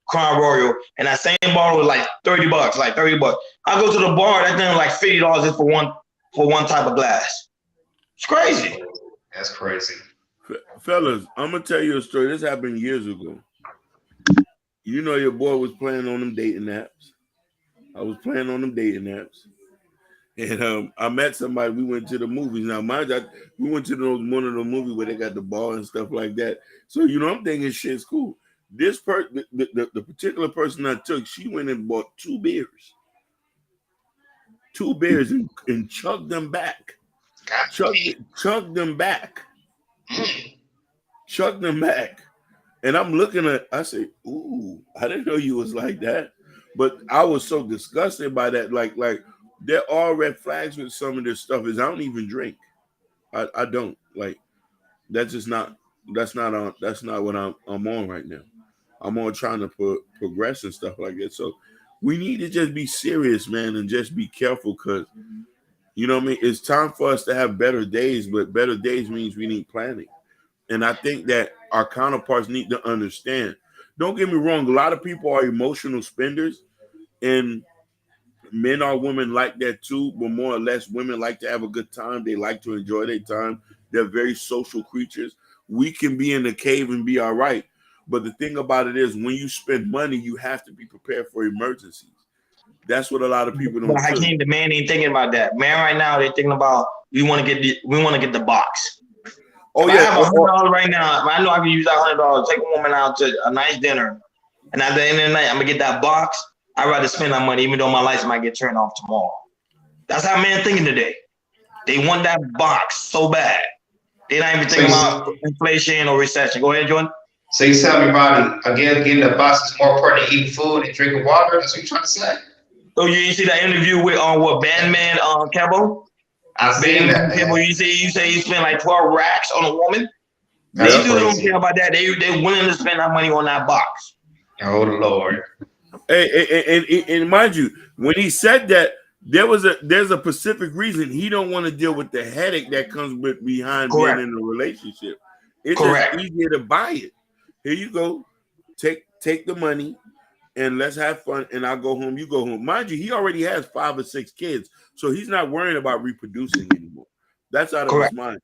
Crown Royal, and that same bottle was like $30. Like $30. I go to the bar, that thing was like $50 just for one type of glass. It's crazy. That's crazy. Fellas, I'm gonna tell you a story. This happened years ago. Your boy was playing on them dating apps. I was playing on them dating apps. And I met somebody. We went to the movies. Now, mind you, we went to one of the movies where they got the ball and stuff like that. So, I'm thinking shit's cool. This the particular person I took, she went and bought 2 beers. 2 beers and chugged them back. Chugged them back. Chugged them back. And I'm looking at, I say, ooh, I didn't know you was like that. But I was so disgusted by that. Like there are red flags with some of this stuff is I don't even drink. I don't. Like that's not what I'm on right now. I'm on trying to progress and stuff like that. So we need to just be serious, man, and just be careful because, you know what I mean? It's time for us to have better days, but better days means we need planning. And I think that our counterparts need to understand. Don't get me wrong. A lot of people are emotional spenders, and men or women like that too, but more or less women like to have a good time. They like to enjoy their time. They're very social creatures. We can be in the cave and be all right. But the thing about it is when you spend money, you have to be prepared for emergencies. That's what a lot of people don't. But Hakeem, the man ain't thinking about that. Man, right now they're thinking about we want to get the box. Oh if yeah, I have $100 right now. I know I can use that $100. Take a woman out to a nice dinner, and at the end of the night, I'm gonna get that box. I'd rather spend that money, even though my lights might get turned off tomorrow. That's how men thinking today. They want that box so bad. They're not even thinking about inflation or recession. Go ahead, Jordan. So you tell me, Ronnie, again, getting the box is more important than eating food and drinking water? That's what you're trying to say? So you see that interview with what Bandman Cabo? I seen that, Bandman Cabo, man. you say he spent like 12 racks on a woman. That's These dudes don't crazy. care about that. They willing to spend that money on that box. Oh, Lord. And mind you, when he said that, there's a specific reason. He don't want to deal with the headache that comes with behind Correct. being in a relationship. It's Correct. just easier to buy it. Here you go, take the money, and let's have fun. And I'll go home. You go home. Mind you, he already has 5 or 6 kids, so he's not worrying about reproducing anymore. That's out of Correct. his mind.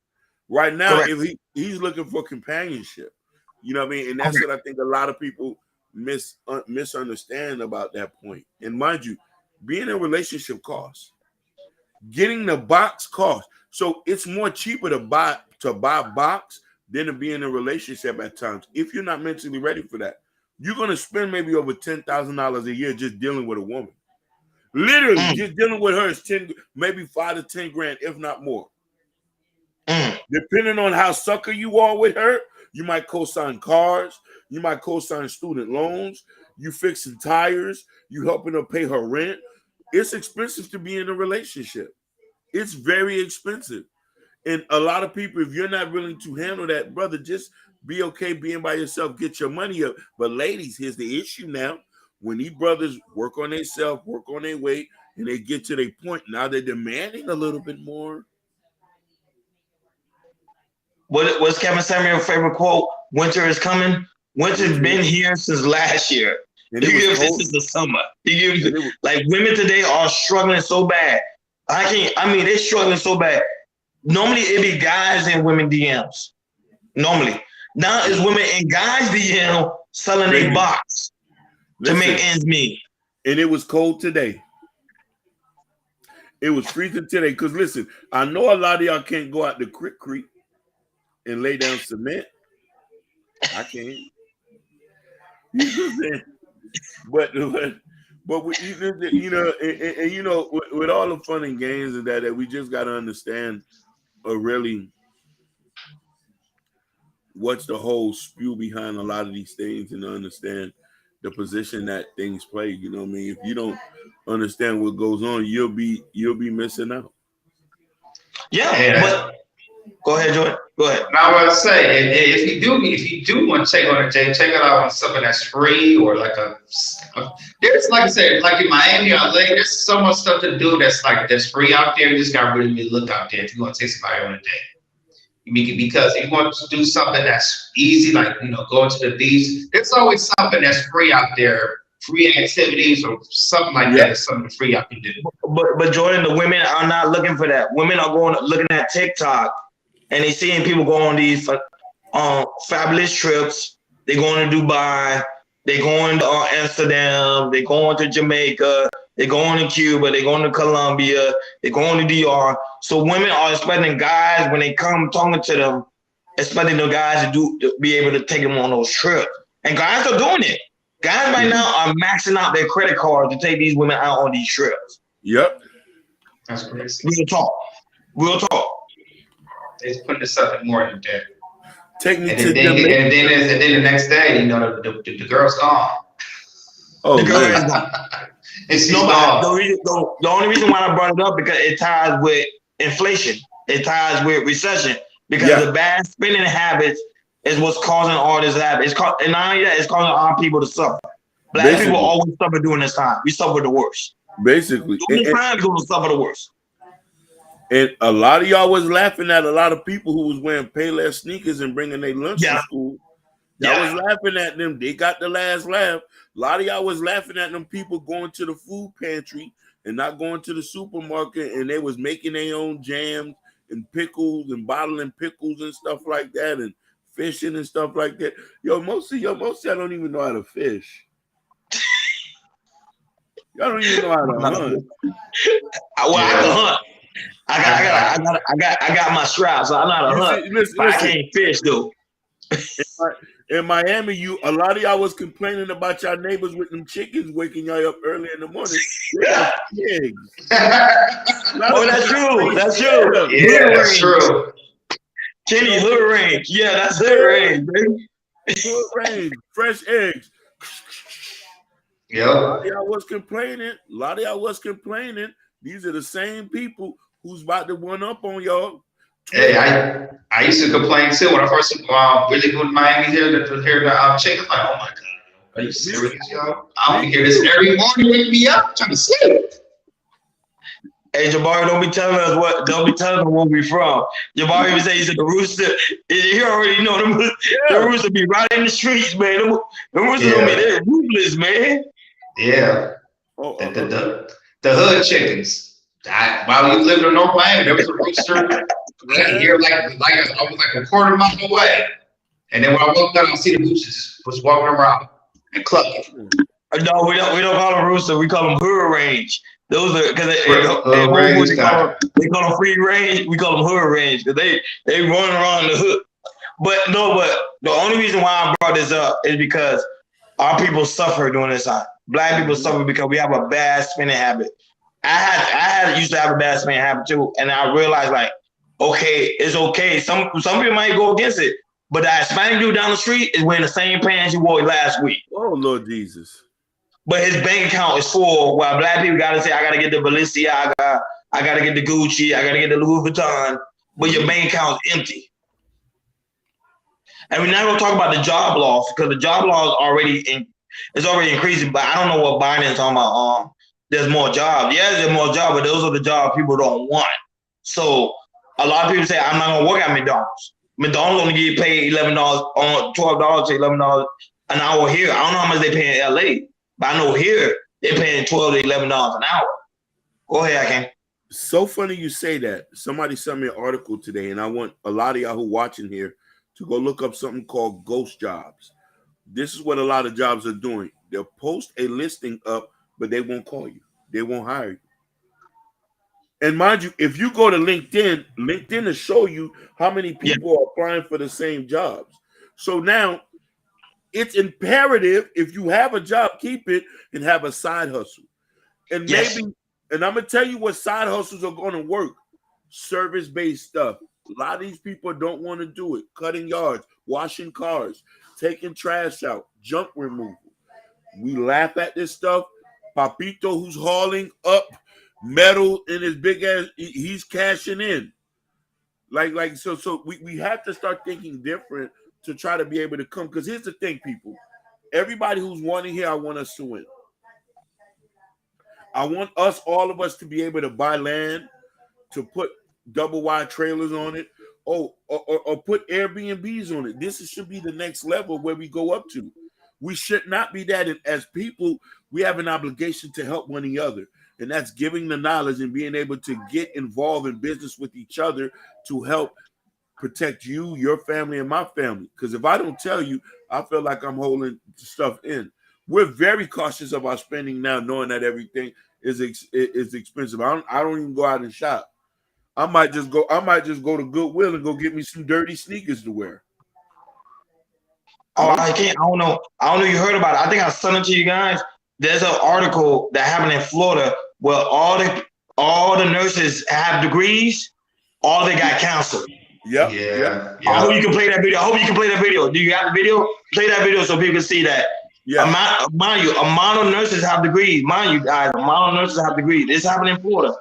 Right now, Correct. if he's looking for companionship, you know what I mean, and that's Correct. what I think a lot of people misunderstand about that point. And mind you, being in a relationship costs. Getting the box costs. So it's more cheaper to buy box than to be in a relationship at times. If you're not mentally ready for that, you're gonna spend maybe over $10,000 a year just dealing with a woman. Literally, just dealing with her is 10, maybe 5 to 10 grand, if not more. Depending on how sucker you are with her, you might co-sign cars, you might co-sign student loans, you fixing tires, you helping her pay her rent. It's expensive to be in a relationship. It's very expensive. And a lot of people, if you're not willing to handle that, brother, just be okay being by yourself, get your money up. But ladies, here's the issue now. When these brothers work on themselves, work on their weight, and they get to their point, now they're demanding a little bit more. What's Kevin Samuel's favorite quote? Winter is coming. Winter's been here since last year. And You give this is the summer. Like women today are struggling so bad. They're struggling so bad. Normally it be guys and women DMs. Normally. Now it's women and guys DM selling their box to make ends meet. And it was cold today. It was freezing today. Because listen, I know a lot of y'all can't go out to Creek and lay down cement. I can't. You know what I'm saying? But we, you know, with all the fun and games and that we just got to understand really what's the whole spew behind a lot of these things and understand the position that things play. You know what I mean? If you don't understand what goes on, you'll be missing out. Yeah. But go ahead, Jordan. Go ahead. Now, I was to say, if you do want to take on a date, take it out on something that's free or like there's, like I said, like in Miami or LA, there's so much stuff to do that's free out there. You just got to really look out there if you want to take somebody on a date. Because if you want to do something that's easy, like, going to the beach, there's always something that's free out there, free activities or something like that. Is something free I can do. But Jordan, the women are not looking for that. Women are looking at TikTok. And they seeing people go on these fabulous trips. They're going to Dubai. They're going to Amsterdam. They're going to Jamaica. They're going to Cuba. They're going to Colombia. They're going to DR. So women are expecting guys, when they come talking to them, expecting the guys to be able to take them on those trips. And guys are doing it. Guys right now are maxing out their credit cards to take these women out on these trips. Yep. That's crazy. Real talk. It's putting this up more in debt. Take me and to then the next day, the girl's gone. Oh, the girl is gone. And she's gone. The only reason why I brought it up because it ties with inflation. It ties with recession because the bad spending habits is what's causing all this habit. And not only that, it's causing our people to suffer. Black people always suffer during this time. We suffer the worst. Basically, during this time, we're going to suffer the worst. And a lot of y'all was laughing at a lot of people who was wearing Payless sneakers and bringing their lunch to school. Y'all was laughing at them. They got the last laugh. A lot of y'all was laughing at them people going to the food pantry and not going to the supermarket, and they was making their own jams and pickles and bottling pickles and stuff like that and fishing and stuff like that. Most of y'all don't even know how to fish. Y'all don't even know how to hunt. I can hunt. I got my straps, so I'm not a hunt. But I can't fish though. In Miami, a lot of y'all was complaining about y'all neighbors with them chickens waking y'all up early in the morning. That's true. That's true. Yeah, that's true. Kenny hood range. Yeah, that's hood range, baby. Good range, fresh eggs. A Yep. lot of y'all was complaining. These are the same people who's about to one up on y'all. Hey, I used to complain too when I first really moved to Miami here to hear the chicken. Like, oh my god, are you serious, yo? I don't hear this every morning. Wake me up, I'm trying to sleep. Hey, Jabari, don't be telling us where we from. Jabari even say he's at the rooster. You already know the rooster be right in the streets, man. The rooster don't be there ruthless, man. Yeah. The hood chickens. While you lived in North Miami, there was a rooster here I was like a quarter mile away. And then when I walked out, I see the roosters was walking around and clucking. No, we don't call them rooster. We call them hood range. Those are because they call them free range. We call them hood range because they run around the hood. But the only reason why I brought this up is because our people suffer during this time. Black people suffer because we have a bad spending habit. I used to have a bad spending habit too, and I realized like, okay, it's okay. Some people might go against it, but that Hispanic dude down the street is wearing the same pants he wore last week. Oh Lord Jesus! But his bank account is full. While black people gotta say, I gotta get the Balenciaga, I gotta get the Gucci, I gotta get the Louis Vuitton, but your bank account is empty. And we're not gonna talk about the job loss because the job loss is already increasing. But I don't know what Biden's talking about. There's more jobs. Yeah, there's more jobs, but those are the jobs people don't want. So a lot of people say, I'm not gonna work at McDonald's. McDonald's only get paid $11 on $12 to $11 an hour here. I don't know how much they pay in LA. But I know here they're paying $12 to $11 an hour. Go ahead, Hakeem. So funny you say that. Somebody sent me an article today, and I want a lot of y'all who watching here to go look up something called ghost jobs. This is what a lot of jobs are doing. They'll post a listing up, but they won't call you. They won't hire you. And mind you, if you go to LinkedIn will show you how many people are applying for the same jobs. So now, it's imperative if you have a job, keep it and have a side hustle. And and I'm gonna tell you what side hustles are gonna work. Service-based stuff. A lot of these people don't want to do it. Cutting yards, washing cars, taking trash out, junk removal. We laugh at this stuff. Papito, who's hauling up metal in his big ass, he's cashing in. So we have to start thinking different to try to be able to come. Because here's the thing, people. Everybody who's wanting here, I want us to win. I want all of us to be able to buy land, to put double wide trailers on it, or put Airbnbs on it. This should be the next level where we go up to. We should not be that. And as people, we have an obligation to help one another. And that's giving the knowledge and being able to get involved in business with each other to help protect you, your family, and my family. Because if I don't tell you, I feel like I'm holding stuff in. We're very cautious of our spending now, knowing that everything is expensive. I don't even go out and shop. I might just go to Goodwill and go get me some dirty sneakers to wear. Oh, I can't. I don't know. You heard about it. I think I sent it to you guys. There's an article that happened in Florida where all the nurses have degrees. All they got canceled. Yep. Yeah. I hope you can play that video. Do you have the video? Play that video so people can see that. Yeah. Mind you, amount of nurses have degrees. Mind you guys, amount of nurses have degrees. This happened in Florida.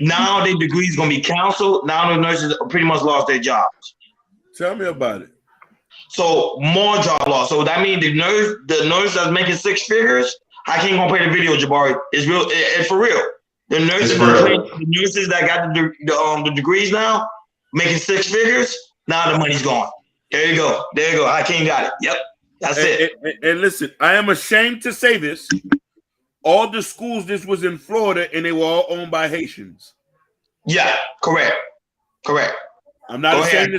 Now their degrees gonna be canceled. Now the nurses pretty much lost their jobs. Tell me about it. So more job loss. So that means the nurse that's making six figures. I can't gonna play the video, Jabari. It's real. It's for real. The nurses that got the degrees now, making six figures. Now the money's gone. There you go. I can't got it. Yep. That's it. And listen, I am ashamed to say this. All the schools, this was in Florida, and they were all owned by Haitians. Yeah, correct. I'm not ashamed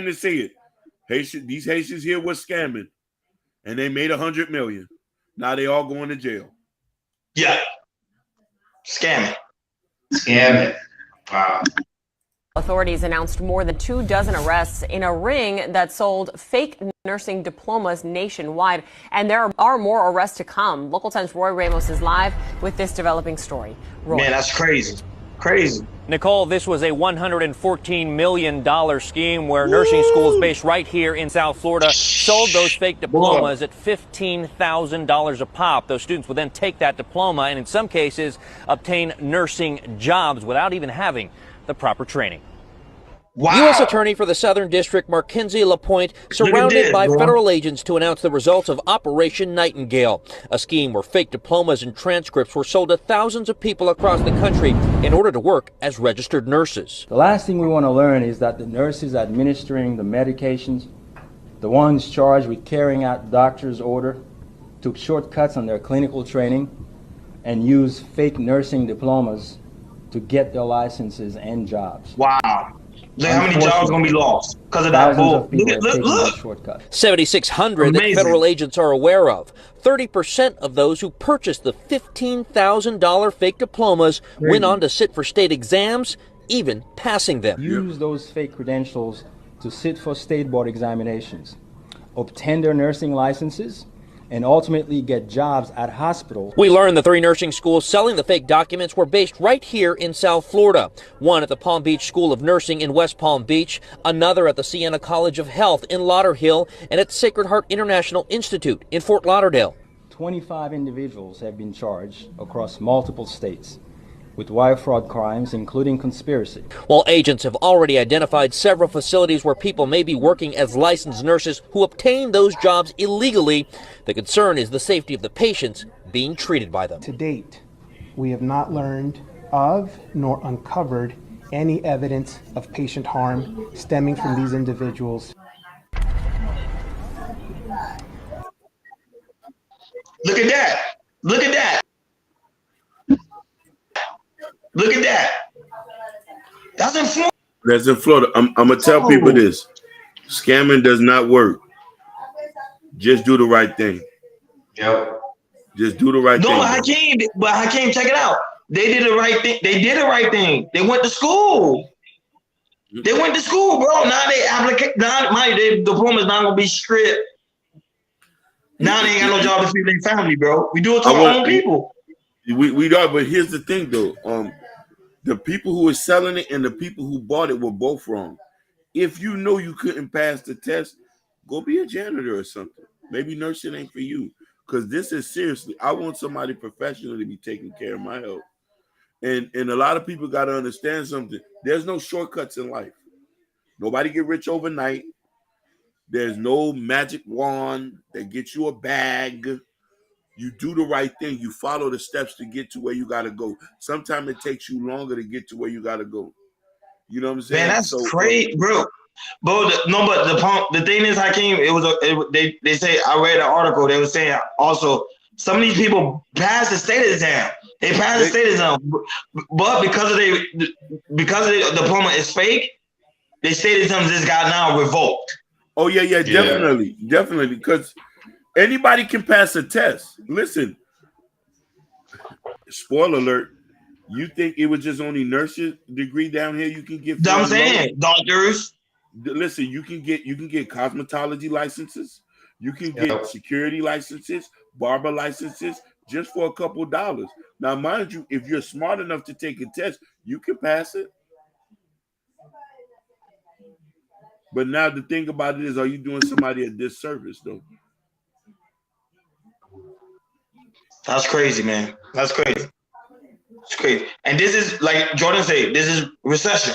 to say it. These Haitians here were scamming, and they made $100 million. Now they all going to jail. Yeah, scamming. Wow. Authorities announced more than 24 arrests in a ring that sold fake nursing diplomas nationwide. And there are more arrests to come. Local 10's Roy Ramos is live with this developing story. Roy. Man, that's crazy. Crazy. Nicole, this was a $114 million scheme where nursing schools based right here in South Florida sold those fake diplomas at $15,000 a pop. Those students would then take that diploma and in some cases obtain nursing jobs without even having the proper training. Wow. U.S. Attorney for the Southern District Mackenzie LaPointe surrounded by federal agents to announce the results of Operation Nightingale, a scheme where fake diplomas and transcripts were sold to thousands of people across the country in order to work as registered nurses. The last thing we want to learn is that the nurses administering the medications, the ones charged with carrying out doctor's order, took shortcuts on their clinical training and used fake nursing diplomas to get their licenses and jobs. Wow. Look how many jobs are going to be lost because of that bull. Shortcut. 7,600 that federal agents are aware of. 30% of those who purchased the $15,000 fake diplomas went on to sit for state exams, even passing them. Use those fake credentials to sit for state board examinations, obtain their nursing licenses, and ultimately get jobs at hospitals. We learned the 3 nursing schools selling the fake documents were based right here in South Florida. One at the Palm Beach School of Nursing in West Palm Beach, another at the Siena College of Health in Lauderhill, and at Sacred Heart International Institute in Fort Lauderdale. 25 individuals have been charged across multiple states with wire fraud crimes, including conspiracy. While agents have already identified several facilities where people may be working as licensed nurses who obtained those jobs illegally, the concern is the safety of the patients being treated by them. To date, we have not learned of nor uncovered any evidence of patient harm stemming from these individuals. Look at that. Look at that. Look at that. That's in Florida. That's in Florida. I'm going to tell people this. Scamming does not work. Just do the right thing. Yep. Just do the right thing. No, Hakeem, check it out. They did the right thing. They did the right thing. They went to school. They went to school, bro. Now their diploma's not going to be stripped. Now they ain't got no job to feed their family, bro. We do it to our own people. We are, but here's the thing, though. The people who were selling it and the people who bought it were both wrong. If you know you couldn't pass the test, go be a janitor or something. Maybe nursing ain't for you. Because this is seriously, I want somebody professional to be taking care of my health. And a lot of people got to understand something. There's no shortcuts in life. Nobody get rich overnight. There's no magic wand that gets you a bag. You do the right thing. You follow the steps to get to where you got to go. Sometimes it takes you longer to get to where you got to go. You know what I'm saying? Man, that's great, bro. But the thing is, Hakeem, they say, I read an article. They were saying also some of these people pass the state exam. They pass the state exam, but because of the diploma is fake, their state exams just got now revoked. Oh yeah, definitely, because anybody can pass a test. Listen, spoiler alert. You think it was just only nurses degree down here you can get? I'm saying doctors. Listen, you can get cosmetology licenses. You can get security licenses, barber licenses, just for a couple dollars. Now, mind you, if you're smart enough to take a test, you can pass it. But now the thing about it is, are you doing somebody a disservice, though? That's crazy, man. That's crazy. It's crazy. And this is, like Jordan said, this is recession.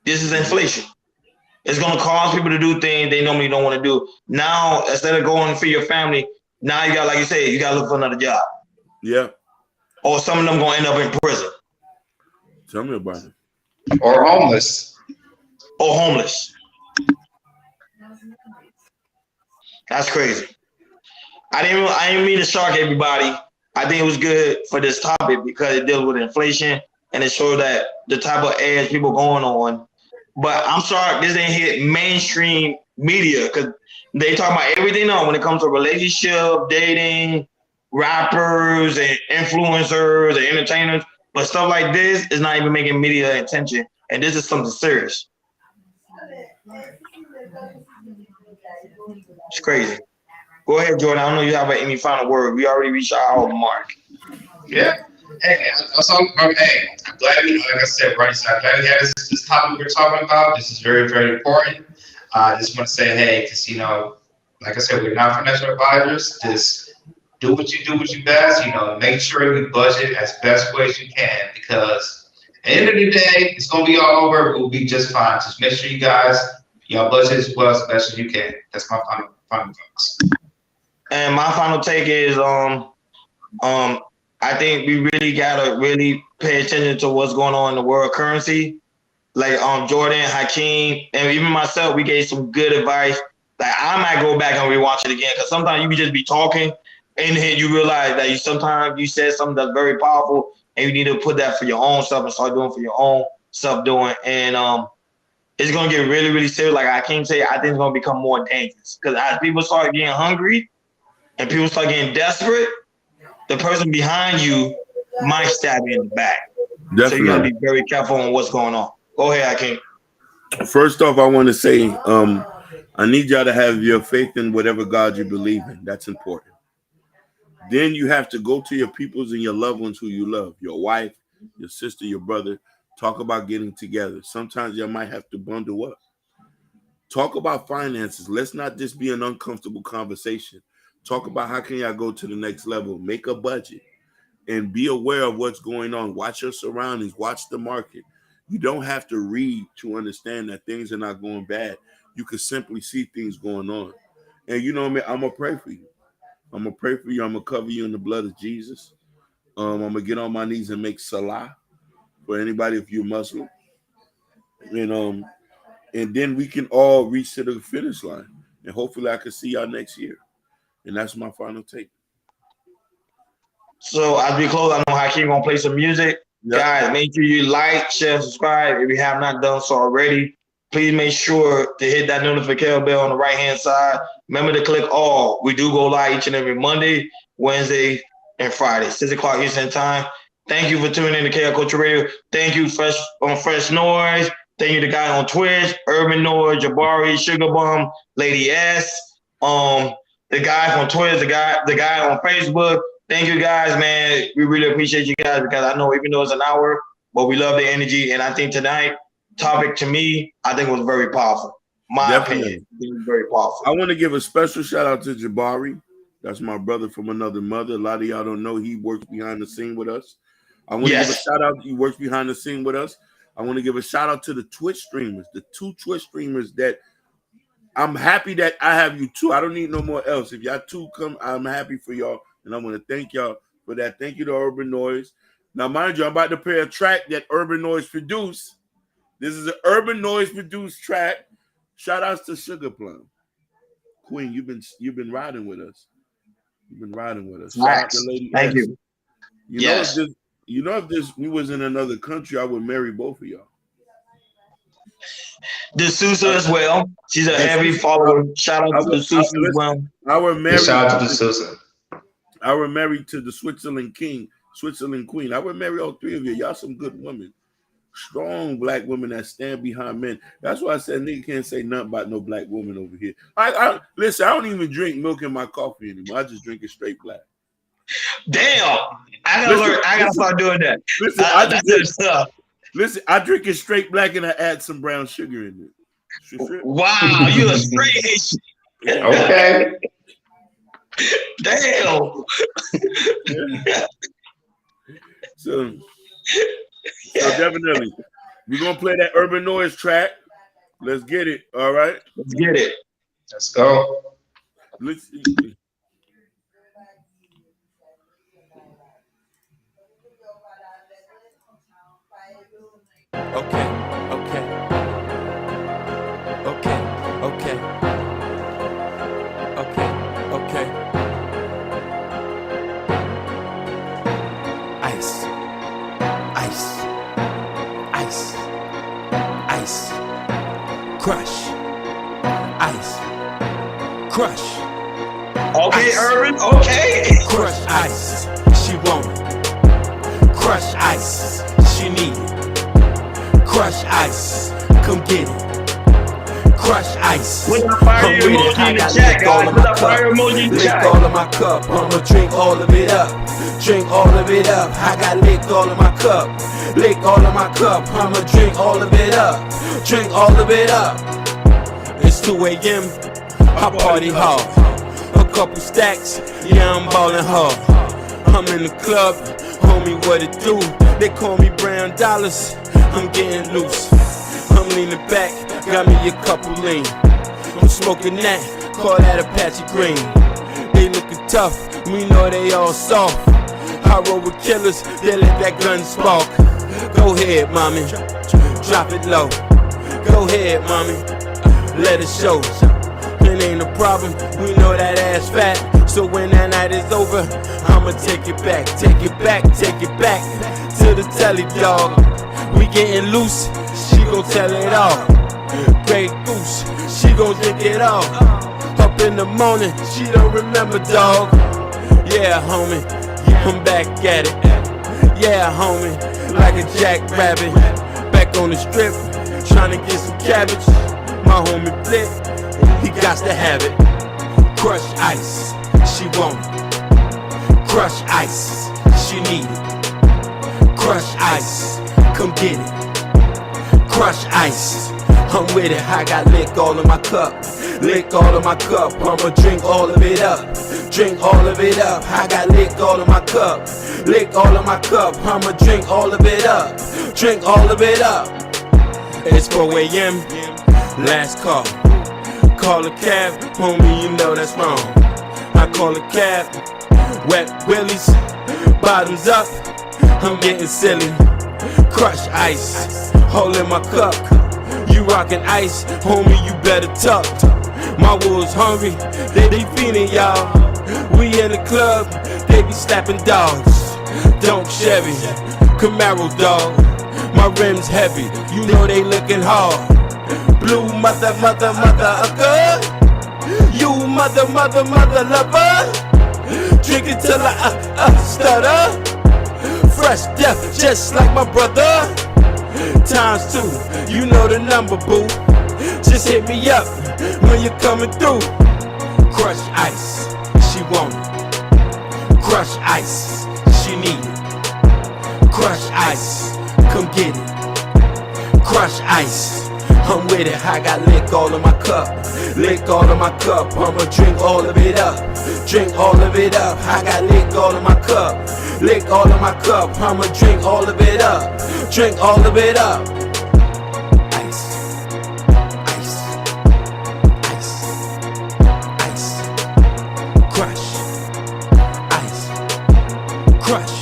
This is inflation. It's going to cause people to do things they normally don't want to do. Now, instead of going for your family, now you got, like you said, you got to look for another job. Yeah. Or some of them going to end up in prison. Tell me about it. Or homeless. Or homeless. That's crazy. I didn't mean to shock everybody. I think it was good for this topic because it deals with inflation and it shows that the type of ads people going on. But I'm sorry, this ain't hit mainstream media because they talk about everything else when it comes to relationship, dating, rappers and influencers and entertainers. But stuff like this is not even making media attention. And this is something serious. It's crazy. Go ahead, Jordan. I don't know if you have any final word. We already reached our hour mark. Yeah. Hey, I'm glad we, like I said, right, so I'm glad we had this topic we're talking about. This is very, very important. I just want to say, hey, because, like I said, we're not financial advisors. Just do what you best, make sure you budget as best way as you can, because at the end of the day, it's going to be all over. We'll be just fine. Just make sure you guys, y'all budget as well as best as you can. That's my final thoughts. And my final take is I think we really gotta really pay attention to what's going on in the world currency. Like Jordan, Hakeem, and even myself, we gave some good advice. Like I might go back and rewatch it again, because sometimes you can just be talking and then you realize that sometimes you said something that's very powerful and you need to put that for your own stuff and start doing for your own stuff doing. And it's gonna get really, really serious. Like Hakeem said, I think it's gonna become more dangerous, because as people start getting hungry and people start getting desperate, the person behind you might stab you in the back. Definitely. So you gotta be very careful on what's going on. Go ahead, Hakeem. First off, I want to say, I need y'all to have your faith in whatever God you believe in. That's important. Then you have to go to your peoples and your loved ones who you love, your wife, your sister, your brother. Talk about getting together. Sometimes you might have to bundle up. Talk about finances. Let's not just be an uncomfortable conversation. Talk about how can y'all go to the next level. Make a budget and be aware of what's going on. Watch your surroundings. Watch the market. You don't have to read to understand that things are not going bad. You can simply see things going on. And you know what I mean? I'm going to pray for you. I'm going to pray for you. I'm going to cover you in the blood of Jesus. I'm going to get on my knees and make salah for anybody if you're Muslim. And then we can all reach to the finish line. And hopefully I can see y'all next year. And that's my final take. So as we close, I know Hakeem gonna play some music. Yep. Guys, make sure you like, share, and subscribe if you have not done so already. Please make sure to hit that notification bell on the right-hand side. Remember to click all. We do go live each and every Monday, Wednesday, and Friday, 6 o'clock Eastern time. Thank you for tuning in to KL Culture Radio. Thank you, Fresh Noise. Thank you to the guy on Twitch, Urban Noise, Jabari, Sugar Bum, Lady S, the guy from Twitter, the guy on Facebook. Thank you guys, man. We really appreciate you guys, because I know even though it's an hour, but we love the energy. And I think tonight topic to me, I think was very powerful. My opinion, it was very powerful. I want to give a special shout out to Jabari. That's my brother from another mother. A lot of y'all don't know he works behind the scene with us. I want to give a shout out. He works behind the scene with us. I want to give a shout out to the Twitch streamers, the 2 Twitch streamers that I'm happy that I have you too. I don't need no more else. If y'all 2 come, I'm happy for y'all. And I want to thank y'all for that. Thank you to Urban Noise. Now, mind you, I'm about to play a track that Urban Noise produced. This is an Urban Noise produced track. Shout outs to Sugar Plum. Queen, you've been riding with us. You've been riding with us. Shout out to Lady Thank S. you. If we was in another country, I would marry both of y'all. The Sousa as well. She's a heavy follower. Shout out to the Sousa as well. Shout out to the Sousa. I were married to the Switzerland Queen. I would marry all 3 of you. Y'all some good women. Strong black women that stand behind men. That's why I said nigga can't say nothing about no black woman over here. Listen, I don't even drink milk in my coffee anymore. I just drink it straight black. Damn. I gotta start doing that. Listen, I drink it straight black and I add some brown sugar in it. Wow, you're a straight Haitian. Okay. Damn. So definitely, we're gonna play that Urban Noise track. Let's get it. All right. Let's get it. Let's go. Let's see. Okay. Ice. Crush. Ice. Crush. Okay, ice. Urban. Okay. Crush ice. She want it. Crush ice. She need it. Crush ice. Come get it. Crush ice. Put that fire emoji in the chat, guys. Put that fire emoji in the Lick chat. all of my cup, I'ma drink all of it up. Drink all of it up, I got lick all of my cup. Lick all of my cup, I'ma drink all of it up. Drink all of it up. It's 2 a.m., I party hard. A couple stacks, yeah, I'm ballin' hard. I'm in the club, homie, what it do? They call me Brown Dollars, I'm getting loose. I'm leaning back, got me a couple lean. I'm smoking that, call that Apache Green. They looking tough, we know they all soft. I roll with killers, they let that gun spark. Go ahead, mommy, drop it low. Go ahead, mommy, let it show. It ain't a problem, we know that ass fat. So when that night is over, I'ma take it back, take it back, take it back to the telly, dog. We getting loose, she gon' tell it all. Great goose, she gon' drink it all. Up in the morning, she don't remember, dog. Yeah, homie, I'm back at it. Yeah, homie, like a jackrabbit. Back on the strip, tryna get some cabbage. My homie Flip, he got to have it. Crush ice, she want it. Crush ice, she need it. Crush ice, come get it. Crush ice, I'm with it. I got lick all of my cup. Lick all of my cup, I'ma drink all of it up. Drink all of it up, I got lick all of my cup. Lick all of my cup, I'ma drink all of it up. Drink all of it up. It's 4 a.m., last call. Call a cab, homie, you know that's wrong. I call a cab, wet willies, bottoms up, I'm getting silly. Crush ice, holding my cup. You rockin' ice, homie, you better tuck. My wolves hungry, they feeding y'all. We in the club, they be slapping dogs. Don't Chevy, Camaro dog. My rims heavy, you know they looking hard. Blue mother, you mother lover. Drink it till I stutter. Fresh death, just like my brother. ×2, you know the number, boo. Just hit me up when you're coming through. Crush ice, she want it. Crush ice, she need it. Crush ice, come get it. Crush ice, I'm with it. I got lick all of my cup. Lick all of my cup, I'ma drink all of it up. Drink all of it up, I got lick all of my cup. Lick all of my cup, I'ma drink all of it up. Drink all of it up. Ice, ice, ice, ice. Crush, ice, crush.